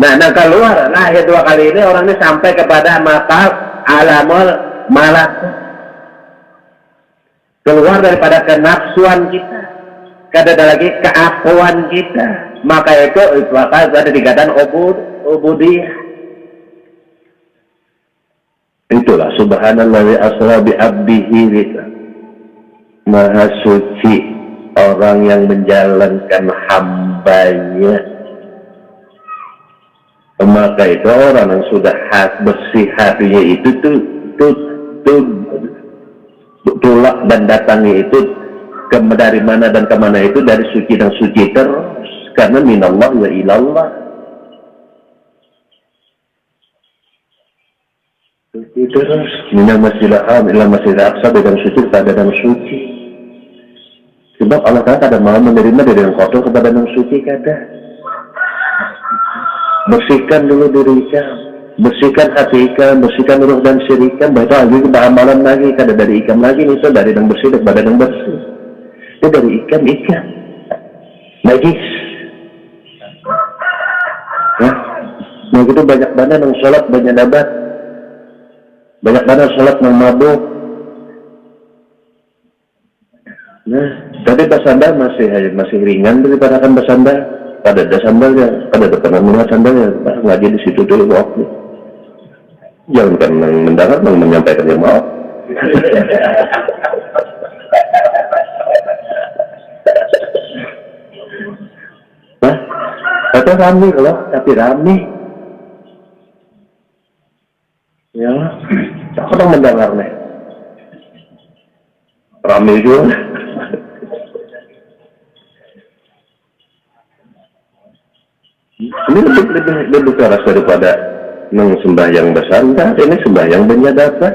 Nah keluar lahir 2 kali ini orang ini sampai kepada maqam alamul malakut, keluar daripada kenafsuan kita, kada ada lagi keakuan kita. Maka itu ada dikatakan ubudiyah. Itulah subhanallah asra bi abdihi, maha suci orang yang menjalankan hambanya. Maka itu orang yang sudah bersih hatinya itu tulak dan datangnya itu dari mana dan kemana itu dari suci dan suci terus, karena minallah wa ilallah. Suci terus, minal masjidil haram ila masjidil aqsa, dan suci kepada dan suci. Sebab Allah Ta'ala kada mau menerima dari yang kotor kepada yang suci kada. Bersihkan dulu diri ikan, bersihkan hati ikan, bersihkan ruh dan sir ikan, baru lagi kita amalan lagi, kada dari ikan lagi, itu dari yang bersih daripada yang bersih. Itu dari ikan najis. Ya, nah itu banyak banget yang sholat banyak dapat, banyak banget sholat yang mabuk. Nah, tapi bersandar masih ringan daripada kan bersandar. Pada ada sandalnya, pada ada penampungan sandalnya, ngaji di situ dulu waktu. Jangan kan mendengar, menyampaikan yang mau. Nah, kata rame loh, tapi rame. Ya, siapa yang mendengar nih? Rame juga. Ini lebih keras daripada sembahyang bersandar. Ini sembahyang berjanabat.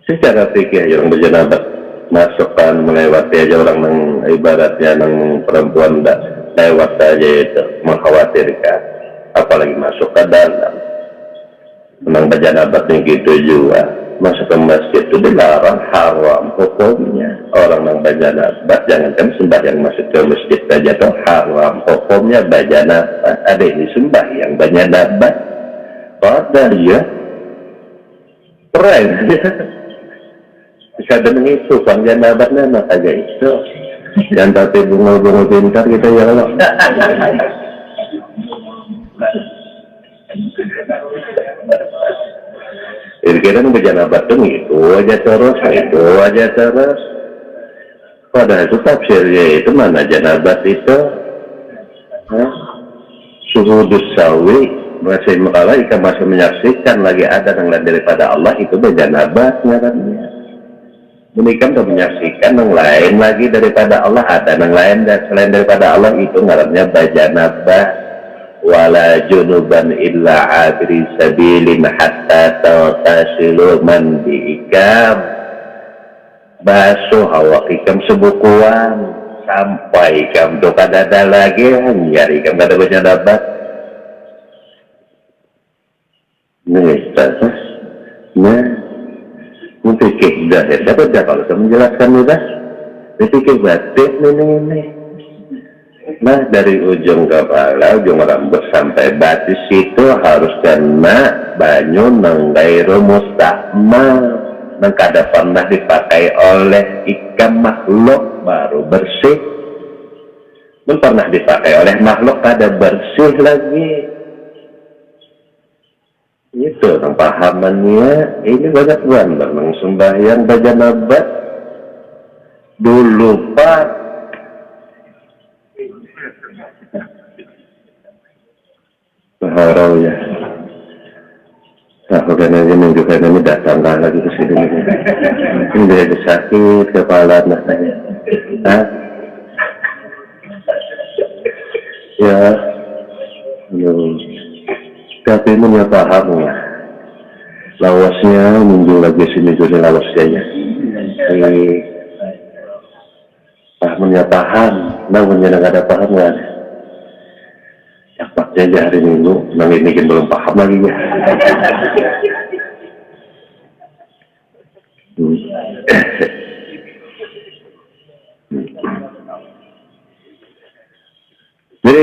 Secara fikih yang berjanabat masukkan melewati aja orang yang ibaratnya yang perempuan lewat saja itu mengkhawatirkan, apalagi masuk ke dalam. Menang berjanabat yang gitu juga. Masuk ke masjid itu dilarang, haram hukumnya. Orang yang berjanabat, jangankan sembahyang masuk ke masjid saja tuh haram hukumnya berjanabat. Ada ini sembahyang berjanabat, pada ya keren. Bisa dengan itu kan janabatnya nak aja itu. Jangan tapi bunga-bunga pintar kita ya Allah. Kira-kira berjanabat tuh itu aja terus. Padahal itu tafsirnya itu mana janabat itu? Suhudus sawi masih kalau ikan masih menyaksikan lagi ada yang lain daripada Allah, itu bejanabat ngarannya. Ikan tuh menyaksikan yang lain lagi daripada Allah, ada yang lain dan selain daripada Allah, itu ngarannya bejanabat. Wala junuban illa abri sabilin hatta tasilu man biikam. Basuh awak ikam sebukuan sampai ikam tuh kada ada lagi, nyari ikam kada bejanabat. Nih, nah, pikir dah, dapat dah kalau saya menjelaskan dah, pikir batik ini. Nah, dari ujung kepala, ujung rambut sampai batis itu harus kena banyu nengairu mustahmal, nang kada pernah dipakai oleh ikan makhluk baru bersih. Mun pernah dipakai oleh makhluk kada bersih lagi. Itu tentang pahamannya. Ini banyak gambar nang sembahyang bejanabat dulu Pak. Harau ya. Aku kan aja menunjukkan ini datang lagi ke sini. Ini dia sakit kepala anaknya. Hah? Ya. Tapi ini paham ya. Lawasnya minggu lagi sini jadi lawasnya ya. Pahamnya paham, namanya nggak ada paham kan? Yang paknya aja hari Minggu, nang ini belum paham lagi ya.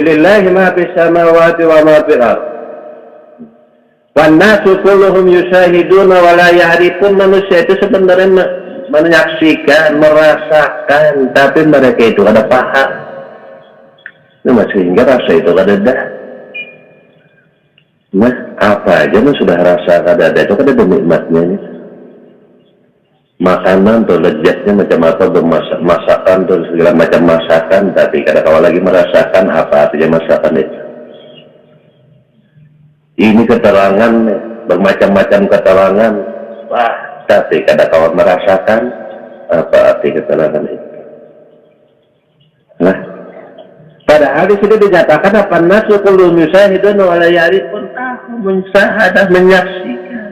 Lillahi ma fis samawati wa ma fil ardh. Wan nasu kulluhum yushahiduna wa la ya'rifun. Manusia itu sebenarnya menyaksikan, merasakan, tapi mereka itu ada paham. Nah, sehingga rasa itu ada dah. Nah, apa aja yang sudah rasa ada itu kan ada nikmatnya nih. Makanan tuh lezatnya macam apa, masakan tuh segala macam masakan, tapi kadang-kadang lagi merasakan apa artinya masakan itu. Ini keterangan, bermacam-macam keterangan, wah, tapi kadang-kadang merasakan apa arti keterangan itu. Nah, padahal di sini dinyatakan apa nasu kullu musyahidun wa la ya'rifun, mensahadah, menyaksikan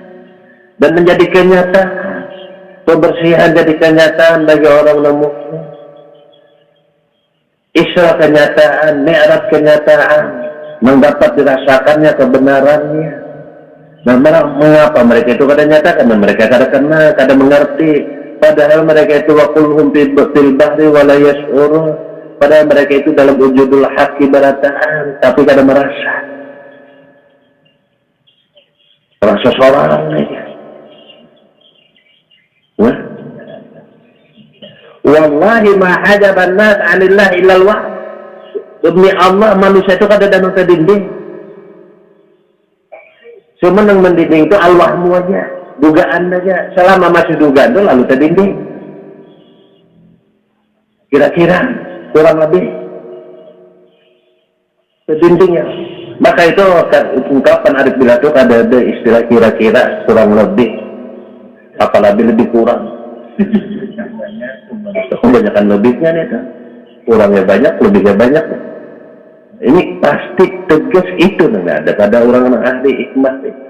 dan menjadi kenyataan. Pembersihan jadi kenyataan bagi orang mukmin. Isra kenyataan, mi'raj kenyataan, mendapat dirasakannya kebenarannya. Nah, mengapa mereka itu kada nyata? Karena mereka kada kenal, kada mengerti. Padahal mereka itu waqulhum fil bahri wa la yash'urun. Padahal mereka itu dalam wujudul haqqi barataan, tapi kada merasa. Rasa seorang aja. Wah. Wallahi ma hajaban nas 'anillah illa al-wah. Demi Allah, manusia itu kada ada terdinding. Cuma yang mendinding itu al-wahmu aja, dugaan aja. Selama masih dugaan itu lalu terdinding. Kira-kira kurang lebih terdindingnya. Maka itu ungkapan Arif Billah itu ada istilah kira-kira kurang lebih. Apalagi lebih kurang. Kebanyakan lebihnya nih kan. Kurangnya banyak, lebihnya banyak. Ini pasti tegas itu nggak ada pada orang ahli hikmah itu.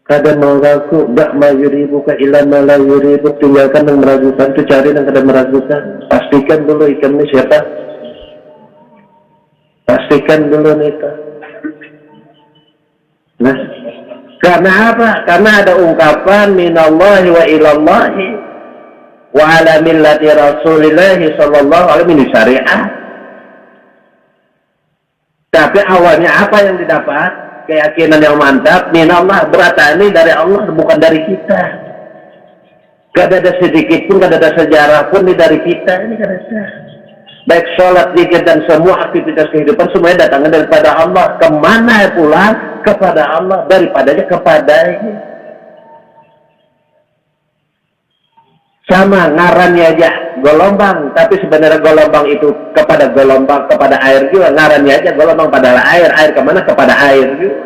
Kadang mengaku dak mayuribu ka ila la yuribu, tinggalkan yang meragukan itu, cari yang kada meragukan. Pastikan dulu ikan ini siapa. Pastikan dulu nih. Nah, karena apa? Karena ada ungkapan minallahi wa ilallahi wa ala millati rasulillahi sallallahu alaihi wasallam, syariah. Tapi awalnya apa yang didapat? Keyakinan yang mantap, minallah, beratani dari Allah, bukan dari kita. Gak ada sedikit pun, gak ada sejarah pun dari kita. Ini gak ada. Baik sholat, zikir, dan semua aktivitas kehidupan semuanya datangnya daripada Allah. Kemana pulang? Kepada Allah. Daripadanya kepadanya. Sama ngarannya aja gelombang, tapi sebenarnya gelombang itu kepada gelombang, kepada air juga. Ngarannya aja gelombang padahal air kemana? Kepada air juga.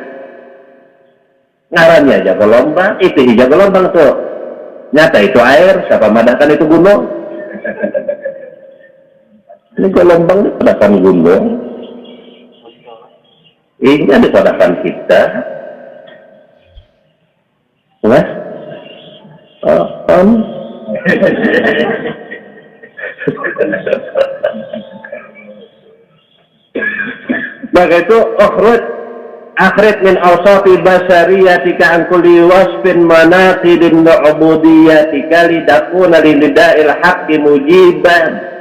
Ngarannya aja gelombang, itu hija gelombang tuh. Nyata itu air, siapa madahkan itu gunung. Ini gelombang itu padakan gunung. Ini ada padakan kita. Nah, maka itu akhirat min awsafi basariyatika an kulli wasfin manaqidin nu'budiyatika lidakuna lilida'il haqqi mujiban.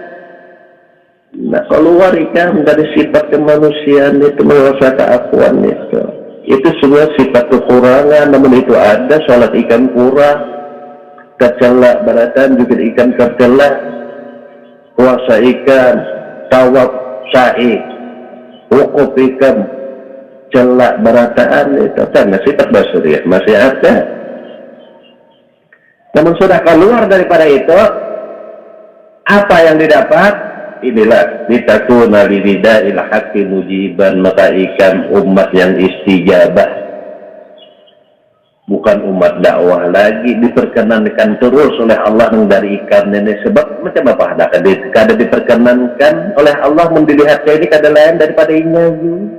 Nah, keluar ikan dari sifat kemanusiaan itu, merasa keakuan itu semua sifat kekurangan. Namun itu ada, sholat ikan kurang, kecelak beratan juga ikan kecelak, puasa ikan, tawaf sa'i, wukuf ikan celak berataan, itu karena sifat basariyah masih ada. Namun sudah keluar daripada itu, apa yang didapat? Inilah litakuna lida'il haqqi mujiban, maka ikan umat yang istijabah, bukan umat dakwah lagi, diperkenankan terus oleh Allah dari ikan ini. Sebab macam apa kada diperkenankan oleh Allah mendilihat ini kada lain daripada inyayu.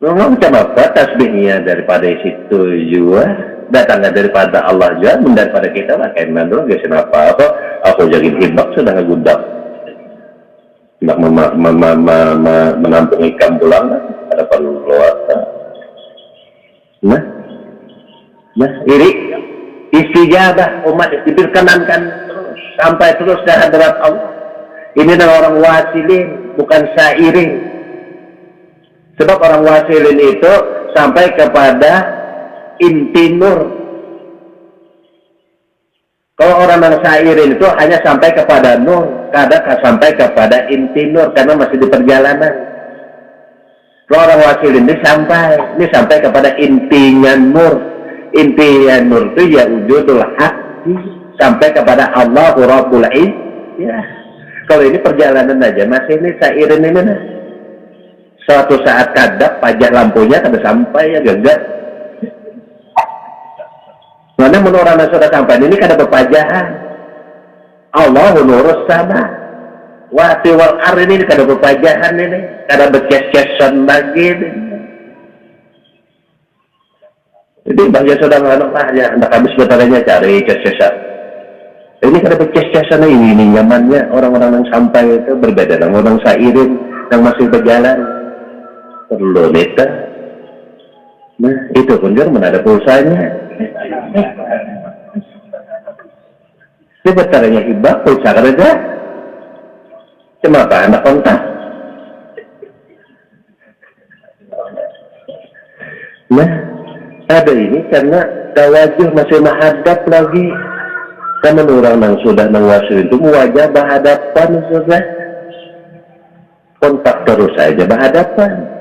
Macam apa tasbihnya daripada situ juga, datangnya daripada Allah juga, daripada kita lah kain mandor gesin apa aku jagin hibak sudah ngegundang nak menampung ikan pulang ada perlu luasa. Nah iri istijabah umat diperkenankan terus sampai terus ke hadirat Allah. Ini adalah orang wasilin, bukan sairin. Sebab orang wasilin itu sampai kepada inti nur. Kalau orang yang sairin itu hanya sampai kepada nur, kadang sampai kepada inti nur karena masih di perjalanan. Kalau orang wasilin ini sampai kepada intinya nur. Intinya nur itu ya wujudul haqi, sampai kepada Allahu Rabbul ya. Kalau ini perjalanan aja masih ini sairin ini nah. Suatu saat kadang pajak lampunya kada sampai ya gagal. Mana menurut orang sudah sampai ini kada berpajahan. Allahu nurus sama. Wati wal ar ini kada berpajahan ini, kada berces-cesan lagi ini. Jadi bahaya sudah nganok lah ya, hendak habis betulnya cari ces-cesan. Ini kada berces-cesan ini nyamannya orang-orang yang sampai itu berbeda dengan orang sairin yang masih berjalan. Perlu neta. Nah itu pun kan mana ada pulsanya. Ini betulnya hibah pulsa kerja. Kenapa anak kontak? Nah ada ini karena tawajuh masih menghadap lagi. Karena orang yang sudah menguasai itu wajah berhadapan sudah. Kontak terus saja berhadapan.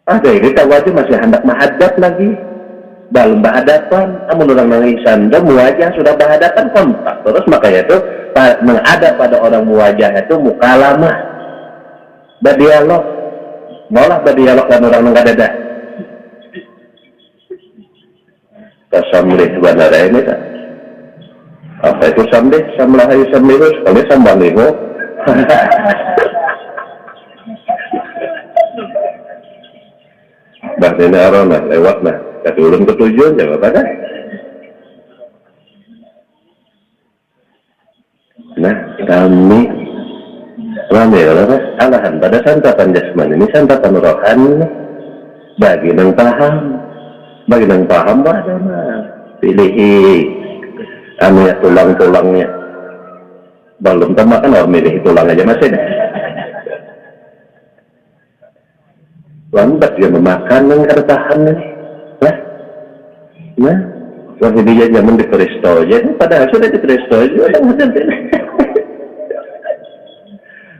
Ada ini tawajuh masih hendak menghadap lagi. Dalam berhadapan, namun orang nangisan dan wajah sudah berhadapan kontak terus, makanya itu menghadap pada orang wajah itu mukalamah, berdialog, malah berdialog dengan orang nggak ada. Kesamlih bandara ini tak? Apa itu samlih? Samlahayu samlihus, kali sambaliho. Bahkan arona lewat nah. Tapi ulun ketujuan jawab apa? Nah, kami ramai lah, alahan pada santapan jasmani ini santapan rohani. Bagi yang paham ada mah pilih anu ya tulang-tulangnya. Belum makan orang milih tulang aja masih. Lambat dia memakan yang kada tahan nih. Nah, waktu dia zaman di Kristo aja, padahal sudah di Kristo aja, orang macam ini.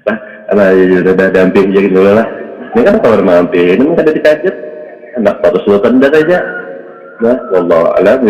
Nah, kalau sudah damping jadi dulu lah. Ini kan kalau mampir, ini kan ada dikajet, anak harus lutan dah aja. Nah, wallahu a'lam.